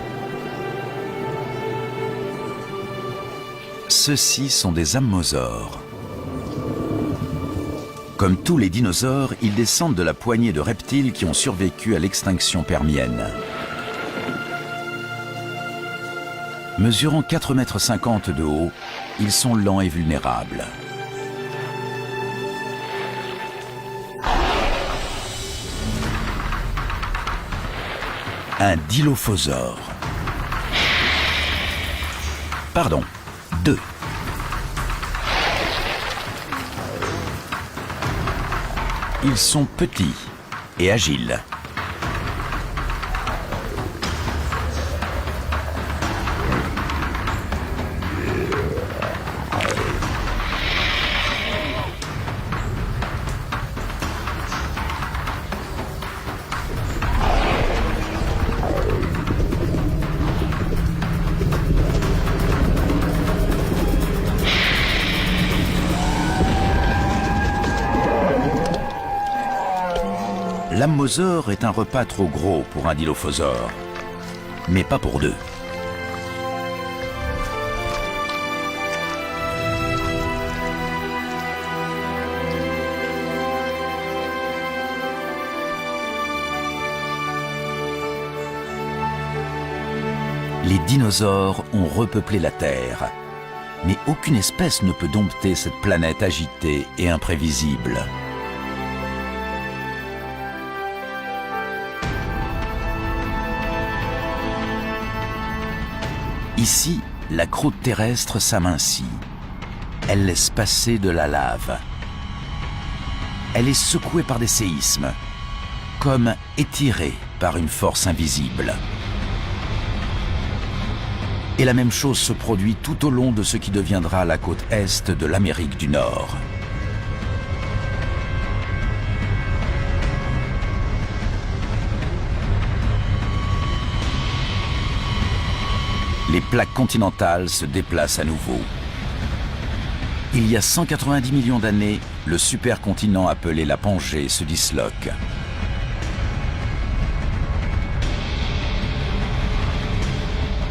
Ceux-ci sont des ammosaures. Comme tous les dinosaures, ils descendent de la poignée de reptiles qui ont survécu à l'extinction permienne. Mesurant 4,50 m de haut, ils sont lents et vulnérables. Un dilophosaure. Pardon, 2. Ils sont petits et agiles. L'ammosaure est un repas trop gros pour un dilophosaure, mais pas pour deux. Les dinosaures ont repeuplé la Terre, mais aucune espèce ne peut dompter cette planète agitée et imprévisible. Ici, la croûte terrestre s'amincit. Elle laisse passer de la lave. Elle est secouée par des séismes, comme étirée par une force invisible. Et la même chose se produit tout au long de ce qui deviendra la côte est de l'Amérique du Nord. Les plaques continentales se déplacent à nouveau. Il y a 190 millions d'années, le supercontinent appelé la Pangée se disloque.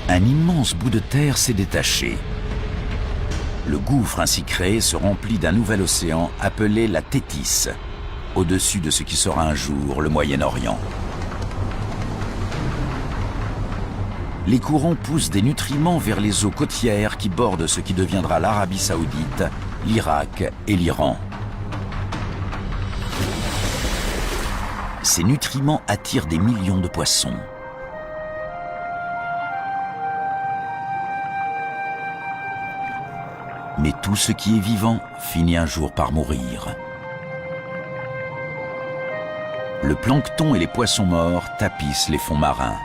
Un immense bout de terre s'est détaché. Le gouffre ainsi créé se remplit d'un nouvel océan appelé la Thétis, au-dessus de ce qui sera un jour le Moyen-Orient. Les courants poussent des nutriments vers les eaux côtières qui bordent ce qui deviendra l'Arabie Saoudite, l'Irak et l'Iran. Ces nutriments attirent des millions de poissons. Mais tout ce qui est vivant finit un jour par mourir. Le plancton et les poissons morts tapissent les fonds marins.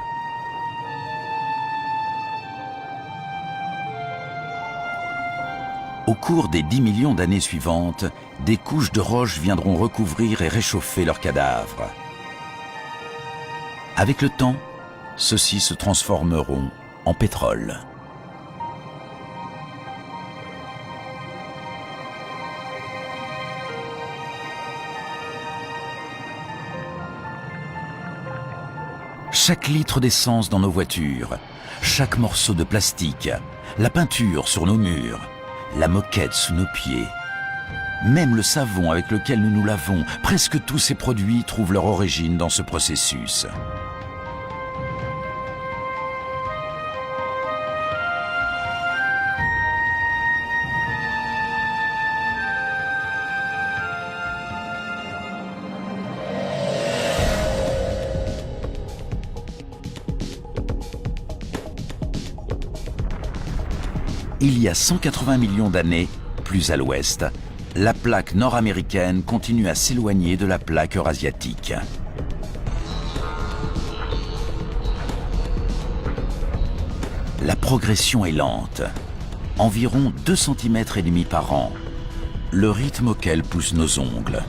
Au cours des 10 millions d'années suivantes, des couches de roches viendront recouvrir et réchauffer leurs cadavres. Avec le temps, ceux-ci se transformeront en pétrole. Chaque litre d'essence dans nos voitures, chaque morceau de plastique, la peinture sur nos murs, la moquette sous nos pieds, même le savon avec lequel nous nous lavons, presque tous ces produits trouvent leur origine dans ce processus. Il y a 180 millions d'années, plus à l'ouest, la plaque nord-américaine continue à s'éloigner de la plaque eurasiatique. La progression est lente, environ 2,5 cm par an, le rythme auquel poussent nos ongles.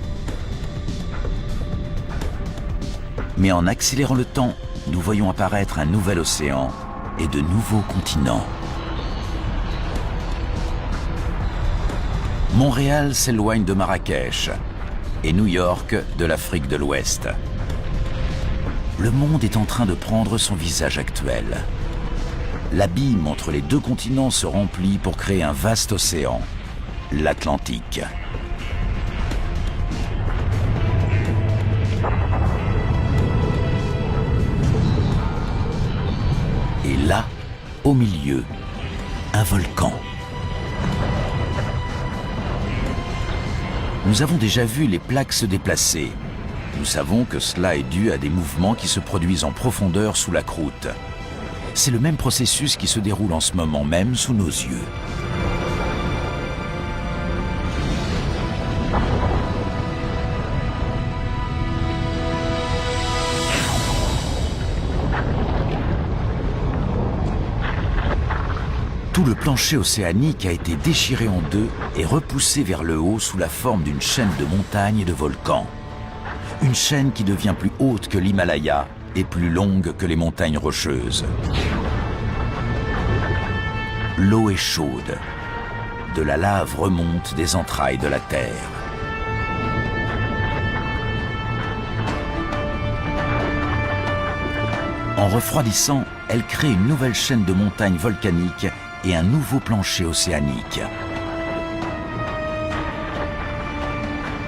Mais en accélérant le temps, nous voyons apparaître un nouvel océan et de nouveaux continents. Montréal s'éloigne de Marrakech et New York de l'Afrique de l'Ouest. Le monde est en train de prendre son visage actuel. L'abîme entre les deux continents se remplit pour créer un vaste océan, l'Atlantique. Et là, au milieu, un volcan. Nous avons déjà vu les plaques se déplacer. Nous savons que cela est dû à des mouvements qui se produisent en profondeur sous la croûte. C'est le même processus qui se déroule en ce moment même sous nos yeux. Tout le plancher océanique a été déchiré en deux et repoussé vers le haut sous la forme d'une chaîne de montagnes et de volcans. Une chaîne qui devient plus haute que l'Himalaya et plus longue que les montagnes rocheuses. L'eau est chaude. De la lave remonte des entrailles de la Terre. En refroidissant, elle crée une nouvelle chaîne de montagnes volcaniques et un nouveau plancher océanique.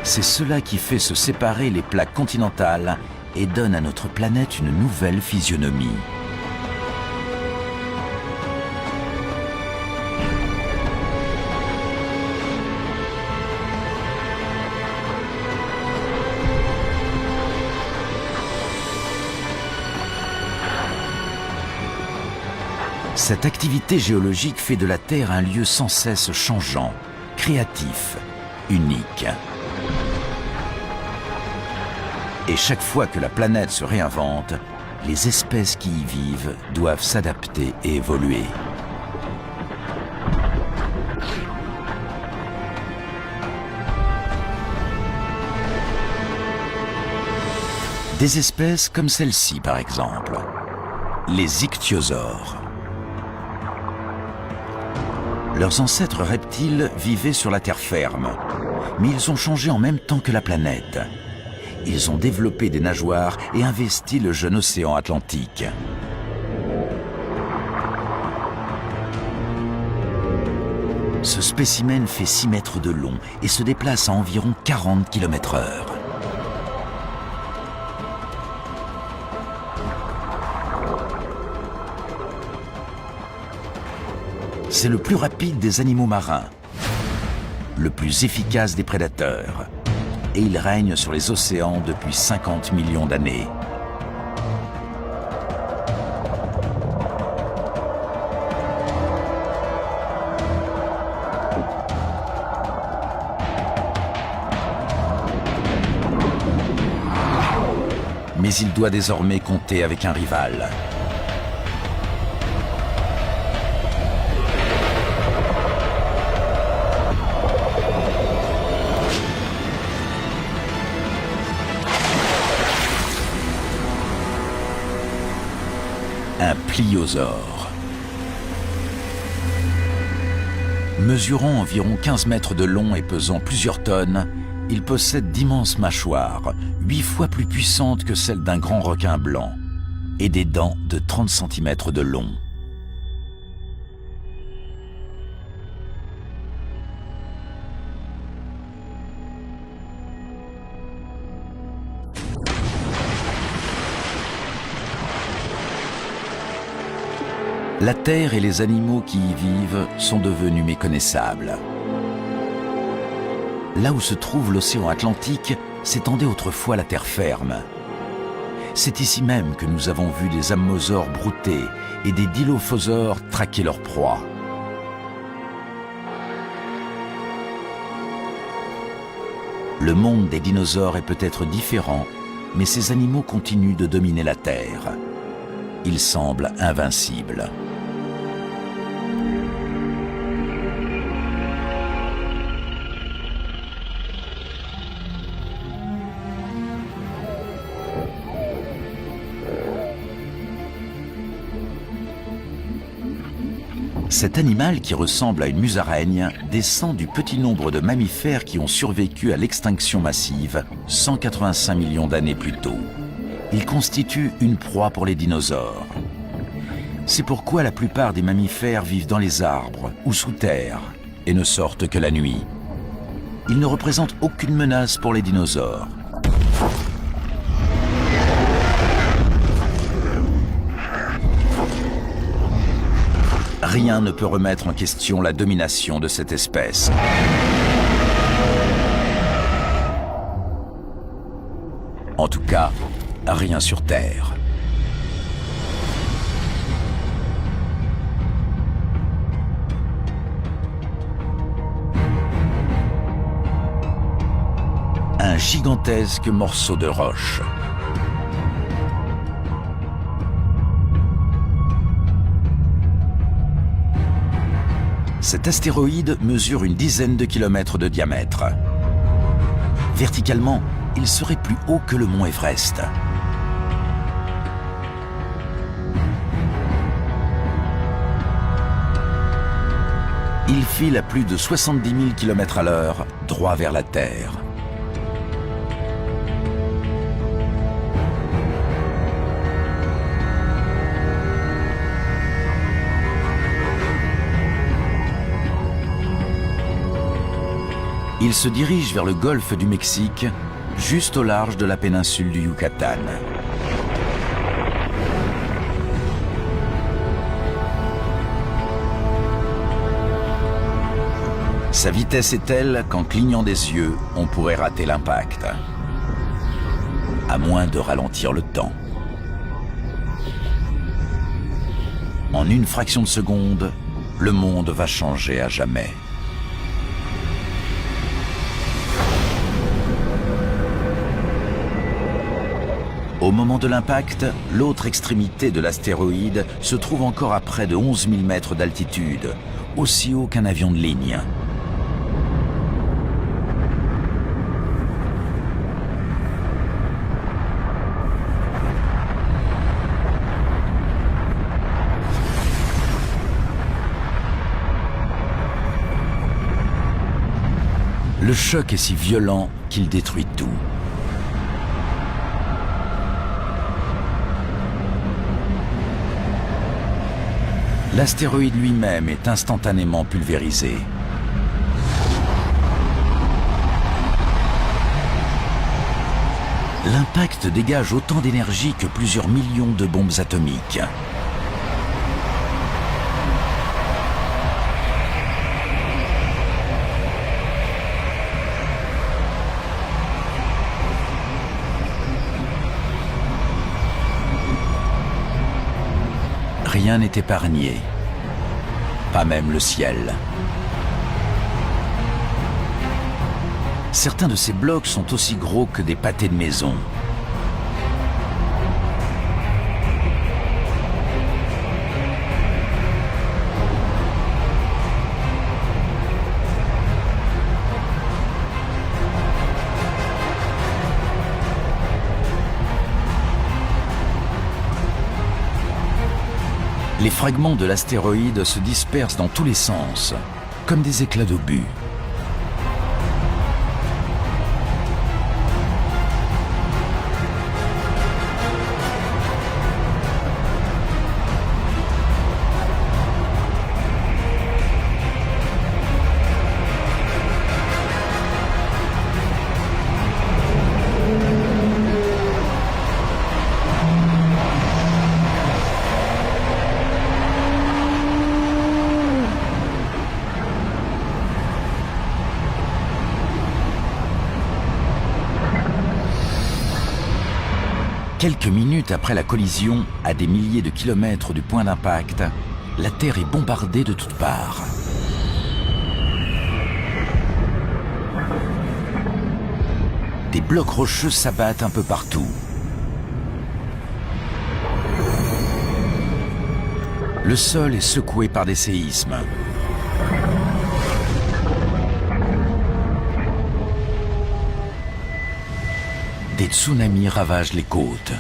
C'est cela qui fait se séparer les plaques continentales et donne à notre planète une nouvelle physionomie. Cette activité géologique fait de la Terre un lieu sans cesse changeant, créatif, unique. Et chaque fois que la planète se réinvente, les espèces qui y vivent doivent s'adapter et évoluer. Des espèces comme celle-ci par exemple, les ichthyosaures. Leurs ancêtres reptiles vivaient sur la terre ferme, mais ils ont changé en même temps que la planète. Ils ont développé des nageoires et investi le jeune océan Atlantique. Ce spécimen fait 6 mètres de long et se déplace à environ 40 km/h. C'est le plus rapide des animaux marins, le plus efficace des prédateurs, et il règne sur les océans depuis 50 millions d'années. Mais il doit désormais compter avec un rival. Un pliosaure. Mesurant environ 15 mètres de long et pesant plusieurs tonnes, il possède d'immenses mâchoires, 8 fois plus puissantes que celles d'un grand requin blanc, et des dents de 30 cm de long. La terre et les animaux qui y vivent sont devenus méconnaissables. Là où se trouve l'océan Atlantique, s'étendait autrefois la terre ferme. C'est ici même que nous avons vu des ammosaures brouter et des dilophosaures traquer leur proie. Le monde des dinosaures est peut-être différent, mais ces animaux continuent de dominer la Terre. Ils semblent invincibles. Cet animal, qui ressemble à une musaraigne, descend du petit nombre de mammifères qui ont survécu à l'extinction massive 185 millions d'années plus tôt. Il constitue une proie pour les dinosaures. C'est pourquoi la plupart des mammifères vivent dans les arbres ou sous terre et ne sortent que la nuit. Ils ne représentent aucune menace pour les dinosaures. Rien ne peut remettre en question la domination de cette espèce. En tout cas, rien sur Terre. Un gigantesque morceau de roche. Cet astéroïde mesure une dizaine de kilomètres de diamètre. Verticalement, il serait plus haut que le mont Everest. Il file à plus de 70 000 km/h, droit vers la Terre. Il se dirige vers le golfe du Mexique, juste au large de la péninsule du Yucatan. Sa vitesse est telle qu'en clignant des yeux, on pourrait rater l'impact. À moins de ralentir le temps. En une fraction de seconde, le monde va changer à jamais. Au moment de l'impact, l'autre extrémité de l'astéroïde se trouve encore à près de 11 000 mètres d'altitude, aussi haut qu'un avion de ligne. Le choc est si violent qu'il détruit tout. L'astéroïde lui-même est instantanément pulvérisé. L'impact dégage autant d'énergie que plusieurs millions de bombes atomiques. Rien n'est épargné, pas même le ciel. Certains de ces blocs sont aussi gros que des pâtés de maison. Les fragments de l'astéroïde se dispersent dans tous les sens, comme des éclats d'obus. Quelques minutes après la collision, à des milliers de kilomètres du point d'impact, la Terre est bombardée de toutes parts. Des blocs rocheux s'abattent un peu partout. Le sol est secoué par des séismes. Des tsunamis ravagent les côtes.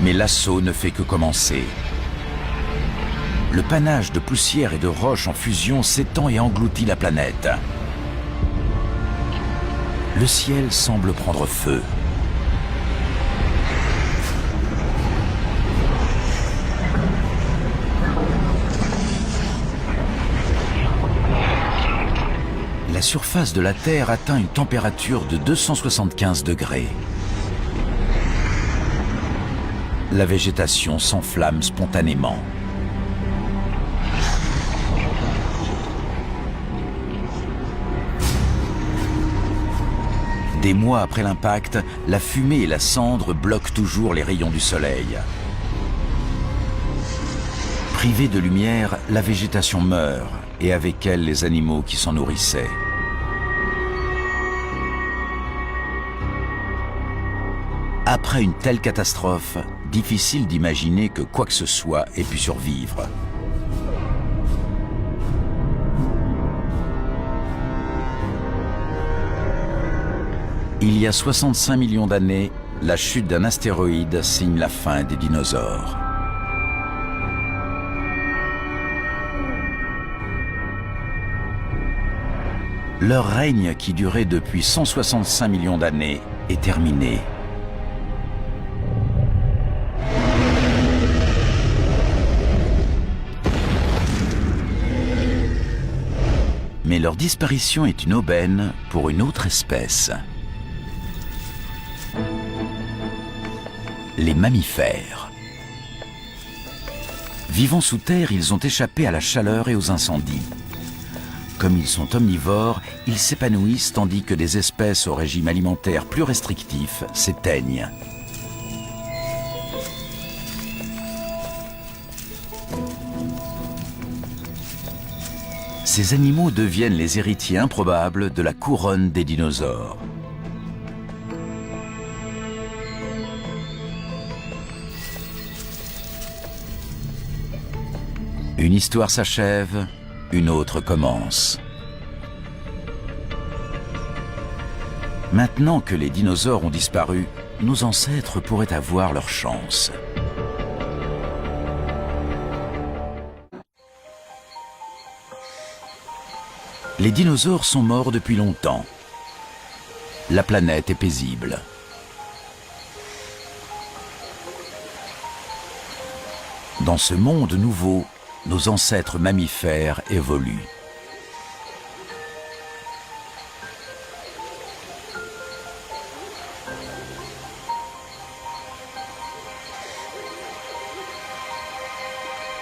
Mais l'assaut ne fait que commencer. Le panache de poussière et de roches en fusion s'étend et engloutit la planète. Le ciel semble prendre feu. La surface de la Terre atteint une température de 275 degrés. La végétation s'enflamme spontanément. Des mois après l'impact, la fumée et la cendre bloquent toujours les rayons du soleil. Privée de lumière, la végétation meurt, et avec elle les animaux qui s'en nourrissaient. Après une telle catastrophe, difficile d'imaginer que quoi que ce soit ait pu survivre. Il y a 65 millions d'années, la chute d'un astéroïde signe la fin des dinosaures. Leur règne, qui durait depuis 165 millions d'années, est terminé. Mais leur disparition est une aubaine pour une autre espèce. Les mammifères. Vivant sous terre, ils ont échappé à la chaleur et aux incendies. Comme ils sont omnivores, ils s'épanouissent tandis que des espèces au régime alimentaire plus restrictif s'éteignent. Ces animaux deviennent les héritiers improbables de la couronne des dinosaures. Une histoire s'achève, une autre commence. Maintenant que les dinosaures ont disparu, nos ancêtres pourraient avoir leur chance. Les dinosaures sont morts depuis longtemps. La planète est paisible. Dans ce monde nouveau, nos ancêtres mammifères évoluent.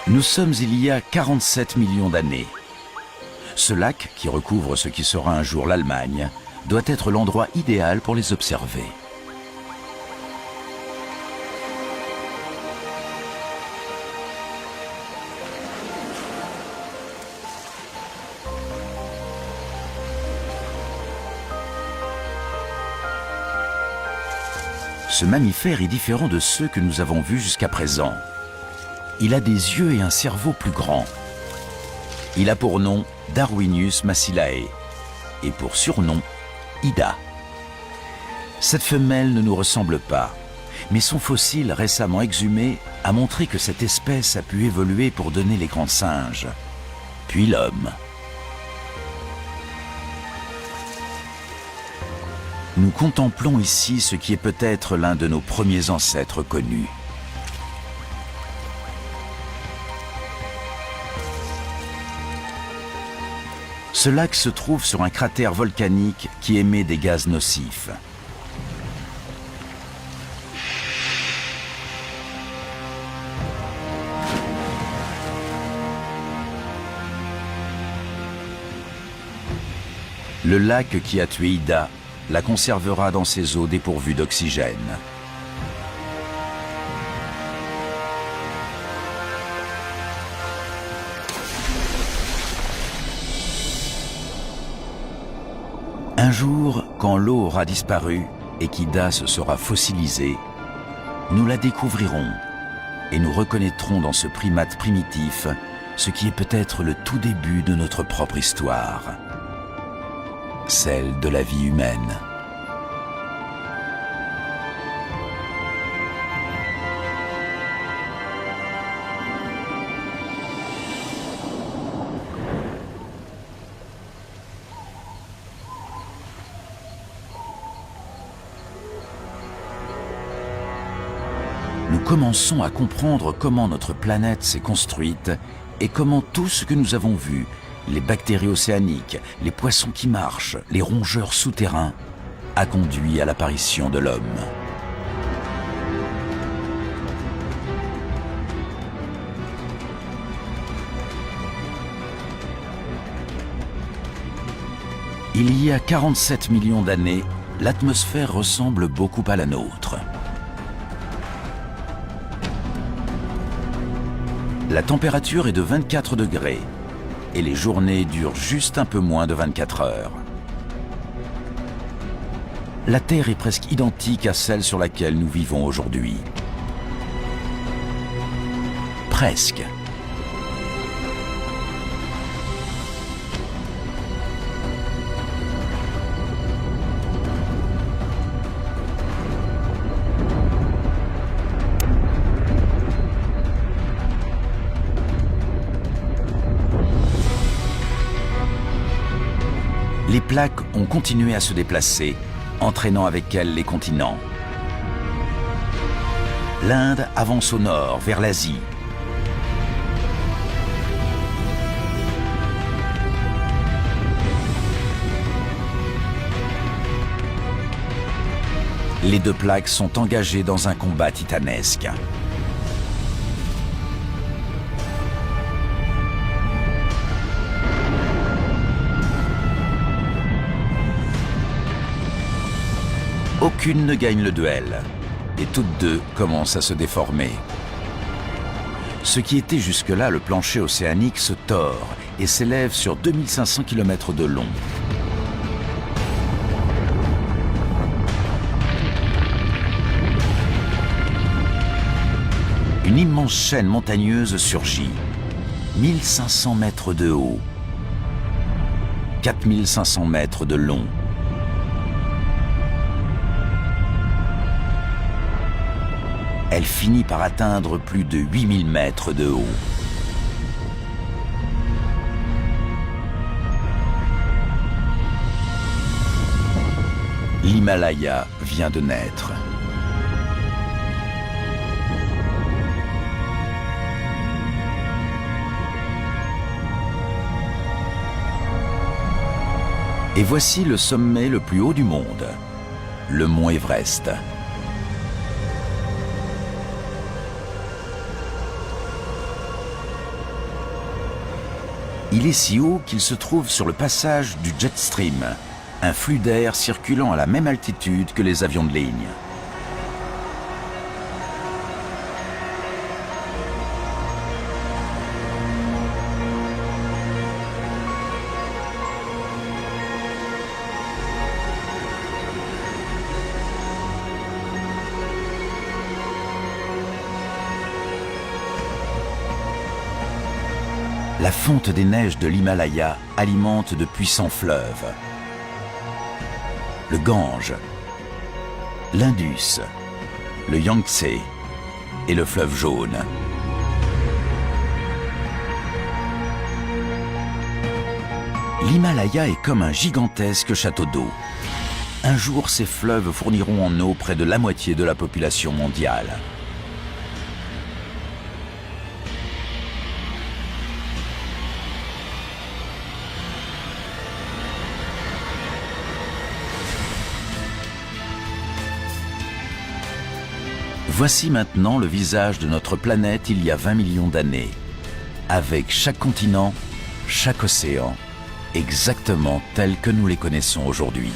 Nous sommes il y a 47 millions d'années. Ce lac, qui recouvre ce qui sera un jour l'Allemagne, doit être l'endroit idéal pour les observer. Ce mammifère est différent de ceux que nous avons vus jusqu'à présent. Il a des yeux et un cerveau plus grands. Il a pour nom Darwinius massilae et pour surnom Ida. Cette femelle ne nous ressemble pas, mais son fossile récemment exhumé a montré que cette espèce a pu évoluer pour donner les grands singes, puis l'homme. Nous contemplons ici ce qui est peut-être l'un de nos premiers ancêtres connus. Ce lac se trouve sur un cratère volcanique qui émet des gaz nocifs. Le lac qui a tué Ida la conservera dans ses eaux dépourvues d'oxygène. Un jour, quand l'eau aura disparu et qu'Ida se sera fossilisée, nous la découvrirons et nous reconnaîtrons dans ce primate primitif ce qui est peut-être le tout début de notre propre histoire, celle de la vie humaine. Nous commençons à comprendre comment notre planète s'est construite et comment tout ce que nous avons vu, les bactéries océaniques, les poissons qui marchent, les rongeurs souterrains, a conduit à l'apparition de l'homme. Il y a 47 millions d'années, l'atmosphère ressemble beaucoup à la nôtre. La température est de 24 degrés et les journées durent juste un peu moins de 24 heures. La Terre est presque identique à celle sur laquelle nous vivons aujourd'hui. Presque. Les plaques ont continué à se déplacer, entraînant avec elles les continents. L'Inde avance au nord, vers l'Asie. Les deux plaques sont engagées dans un combat titanesque. Aucune ne gagne le duel, et toutes deux commencent à se déformer. Ce qui était jusque-là le plancher océanique se tord et s'élève sur 2500 km de long. Une immense chaîne montagneuse surgit, 1500 mètres de haut, 4500 mètres de long. Elle finit par atteindre plus de 8000 mètres de haut. L'Himalaya vient de naître. Et voici le sommet le plus haut du monde, le mont Everest. Il est si haut qu'il se trouve sur le passage du jet stream, un flux d'air circulant à la même altitude que les avions de ligne. La fonte des neiges de l'Himalaya alimente de puissants fleuves. Le Gange, l'Indus, le Yangtze et le fleuve Jaune. L'Himalaya est comme un gigantesque château d'eau. Un jour, ces fleuves fourniront en eau près de la moitié de la population mondiale. Voici maintenant le visage de notre planète il y a 20 millions d'années, avec chaque continent, chaque océan, exactement tels que nous les connaissons aujourd'hui.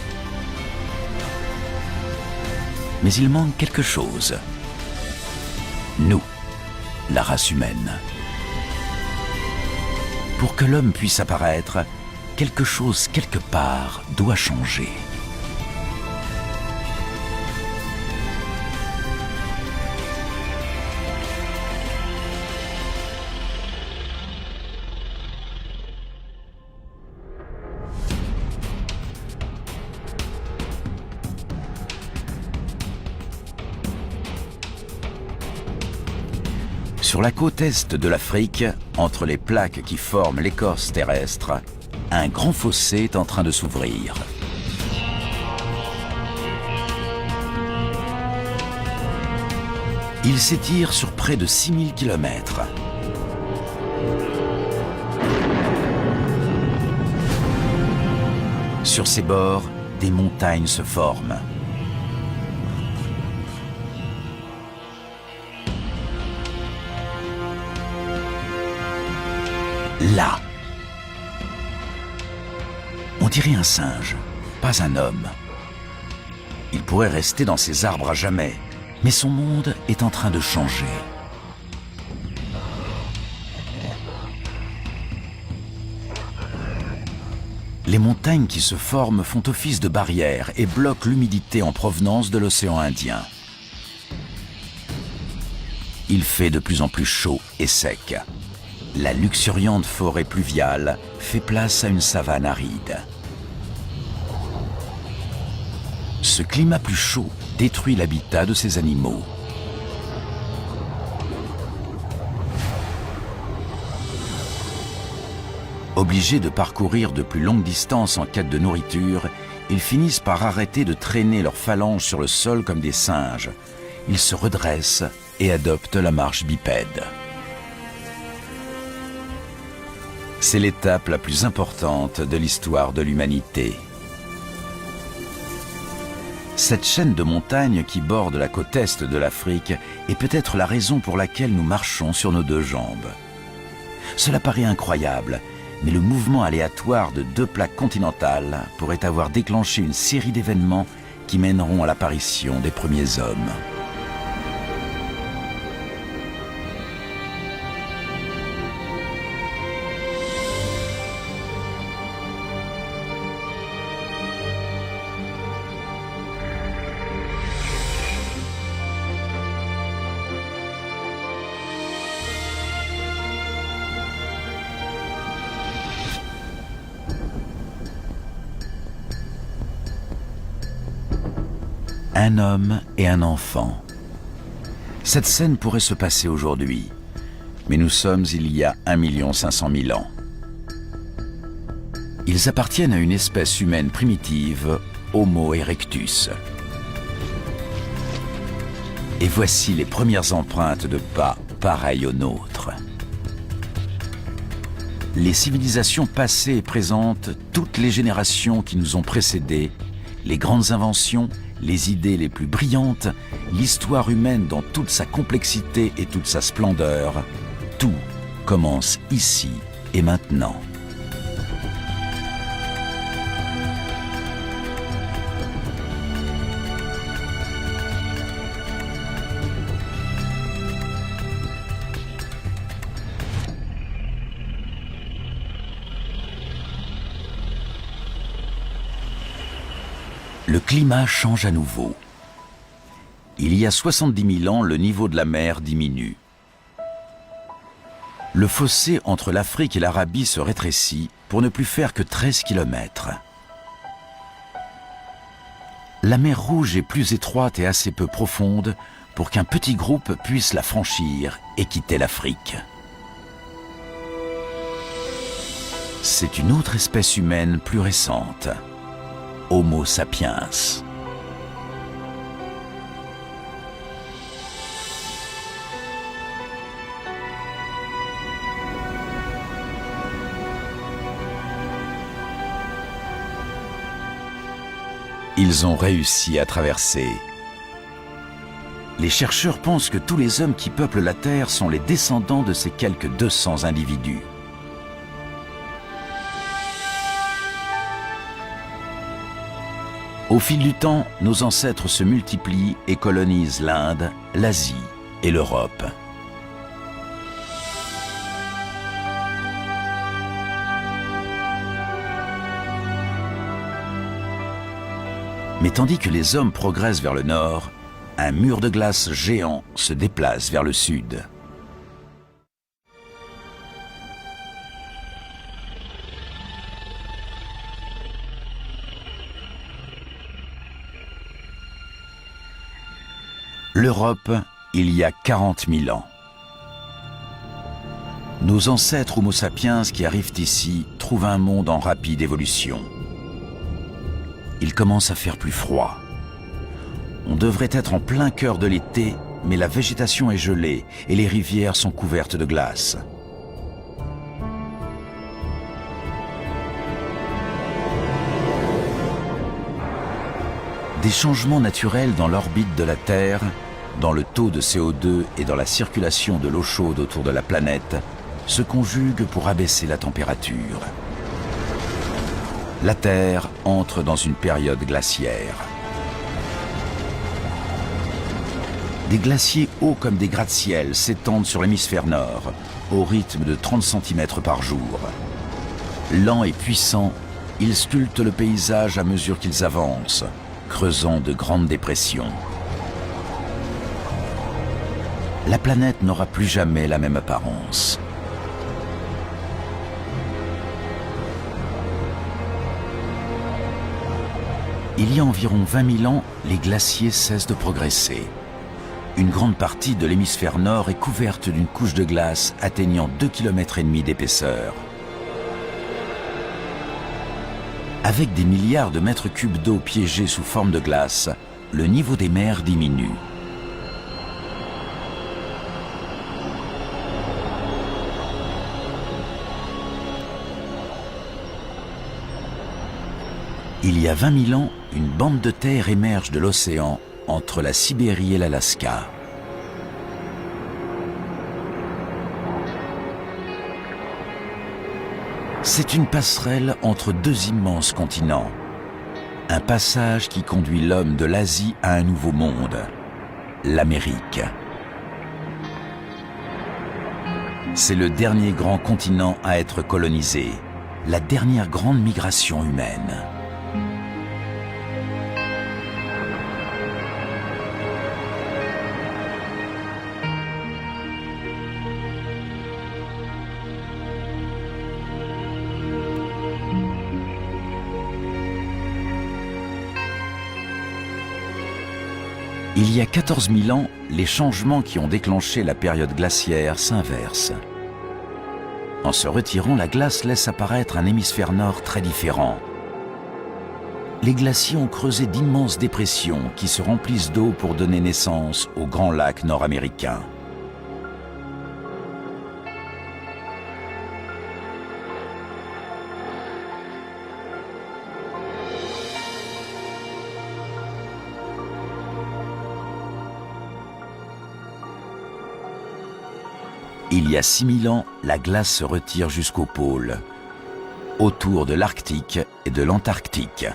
Mais il manque quelque chose. Nous, la race humaine. Pour que l'homme puisse apparaître, quelque chose quelque part doit changer. Sur la côte est de l'Afrique, entre les plaques qui forment l'écorce terrestre, un grand fossé est en train de s'ouvrir. Il s'étire sur près de 6000 km. Sur ses bords, des montagnes se forment. Là, on dirait un singe, pas un homme. Il pourrait rester dans ses arbres à jamais, mais son monde est en train de changer. Les montagnes qui se forment font office de barrière et bloquent l'humidité en provenance de l'océan Indien. Il fait de plus en plus chaud et sec. La luxuriante forêt pluviale fait place à une savane aride. Ce climat plus chaud détruit l'habitat de ces animaux. Obligés de parcourir de plus longues distances en quête de nourriture, ils finissent par arrêter de traîner leurs phalanges sur le sol comme des singes. Ils se redressent et adoptent la marche bipède. C'est l'étape la plus importante de l'histoire de l'humanité. Cette chaîne de montagnes qui borde la côte est de l'Afrique est peut-être la raison pour laquelle nous marchons sur nos deux jambes. Cela paraît incroyable, mais le mouvement aléatoire de deux plaques continentales pourrait avoir déclenché une série d'événements qui mèneront à l'apparition des premiers hommes. Un homme et un enfant. Cette scène pourrait se passer aujourd'hui, mais nous sommes il y a 1 500 000 ans. Ils appartiennent à une espèce humaine primitive, Homo erectus. Et voici les premières empreintes de pas pareilles aux nôtres. Les civilisations passées et présentes, toutes les générations qui nous ont précédés, les grandes inventions, les idées les plus brillantes, l'histoire humaine dans toute sa complexité et toute sa splendeur, tout commence ici et maintenant. Le climat change à nouveau. Il y a 70 000 ans, le niveau de la mer diminue. Le fossé entre l'Afrique et l'Arabie se rétrécit pour ne plus faire que 13 km. La mer Rouge est plus étroite et assez peu profonde pour qu'un petit groupe puisse la franchir et quitter l'Afrique. C'est une autre espèce humaine plus récente. Homo sapiens. Ils ont réussi à traverser. Les chercheurs pensent que tous les hommes qui peuplent la Terre sont les descendants de ces quelques 200 individus. Au fil du temps, nos ancêtres se multiplient et colonisent l'Inde, l'Asie et l'Europe. Mais tandis que les hommes progressent vers le nord, un mur de glace géant se déplace vers le sud. L'Europe, il y a 40 000 ans. Nos ancêtres Homo sapiens qui arrivent ici trouvent un monde en rapide évolution. Il commence à faire plus froid. On devrait être en plein cœur de l'été, mais la végétation est gelée et les rivières sont couvertes de glace. Des changements naturels dans l'orbite de la Terre, dans le taux de CO2 et dans la circulation de l'eau chaude autour de la planète, se conjuguent pour abaisser la température. La Terre entre dans une période glaciaire. Des glaciers hauts comme des gratte-ciel s'étendent sur l'hémisphère nord, au rythme de 30 cm par jour. Lents et puissants, ils sculptent le paysage à mesure qu'ils avancent, creusant de grandes dépressions. La planète n'aura plus jamais la même apparence. Il y a environ 20 000 ans, les glaciers cessent de progresser. Une grande partie de l'hémisphère nord est couverte d'une couche de glace atteignant 2,5 km d'épaisseur. Avec des milliards de mètres cubes d'eau piégés sous forme de glace, le niveau des mers diminue. Il y a 20 000 ans, une bande de terre émerge de l'océan entre la Sibérie et l'Alaska. C'est une passerelle entre deux immenses continents. Un passage qui conduit l'homme de l'Asie à un nouveau monde, l'Amérique. C'est le dernier grand continent à être colonisé, la dernière grande migration humaine. Il y a 14 000 ans, les changements qui ont déclenché la période glaciaire s'inversent. En se retirant, la glace laisse apparaître un hémisphère nord très différent. Les glaciers ont creusé d'immenses dépressions qui se remplissent d'eau pour donner naissance aux grands lacs nord-américains. Il y a 6 000 ans, la glace se retire jusqu'au pôle, autour de l'Arctique et de l'Antarctique.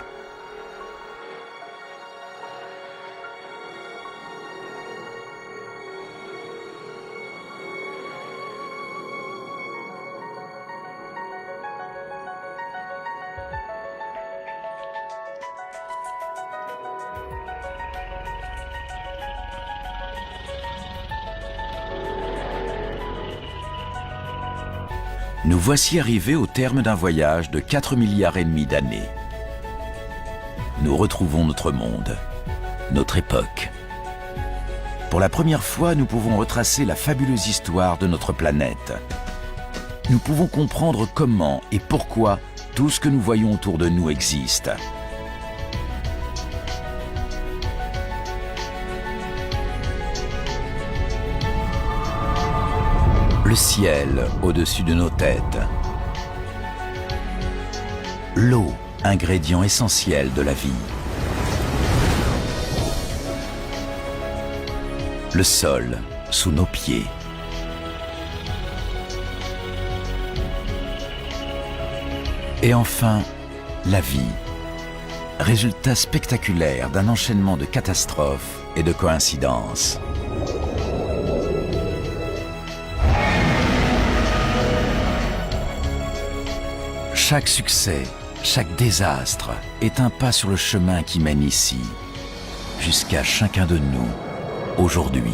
Nous voici arrivés au terme d'un voyage de 4,5 milliards d'années. Nous retrouvons notre monde, notre époque. Pour la première fois, nous pouvons retracer la fabuleuse histoire de notre planète. Nous pouvons comprendre comment et pourquoi tout ce que nous voyons autour de nous existe. Le ciel au-dessus de nos têtes. L'eau, ingrédient essentiel de la vie. Le sol sous nos pieds. Et enfin, la vie. Résultat spectaculaire d'un enchaînement de catastrophes et de coïncidences. Chaque succès, chaque désastre est un pas sur le chemin qui mène ici, jusqu'à chacun de nous, aujourd'hui.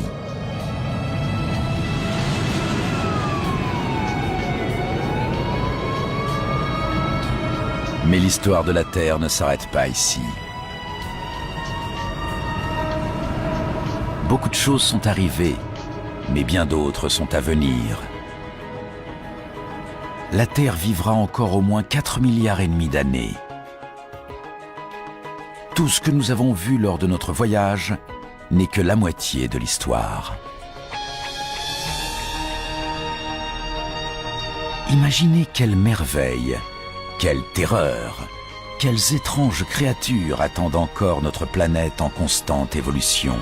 Mais l'histoire de la Terre ne s'arrête pas ici. Beaucoup de choses sont arrivées, mais bien d'autres sont à venir. La Terre vivra encore au moins 4,5 milliards d'années. Tout ce que nous avons vu lors de notre voyage n'est que la moitié de l'histoire. Imaginez quelle merveille, quelle terreur, quelles étranges créatures attendent encore notre planète en constante évolution.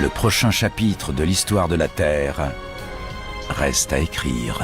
Le prochain chapitre de l'histoire de la Terre reste à écrire.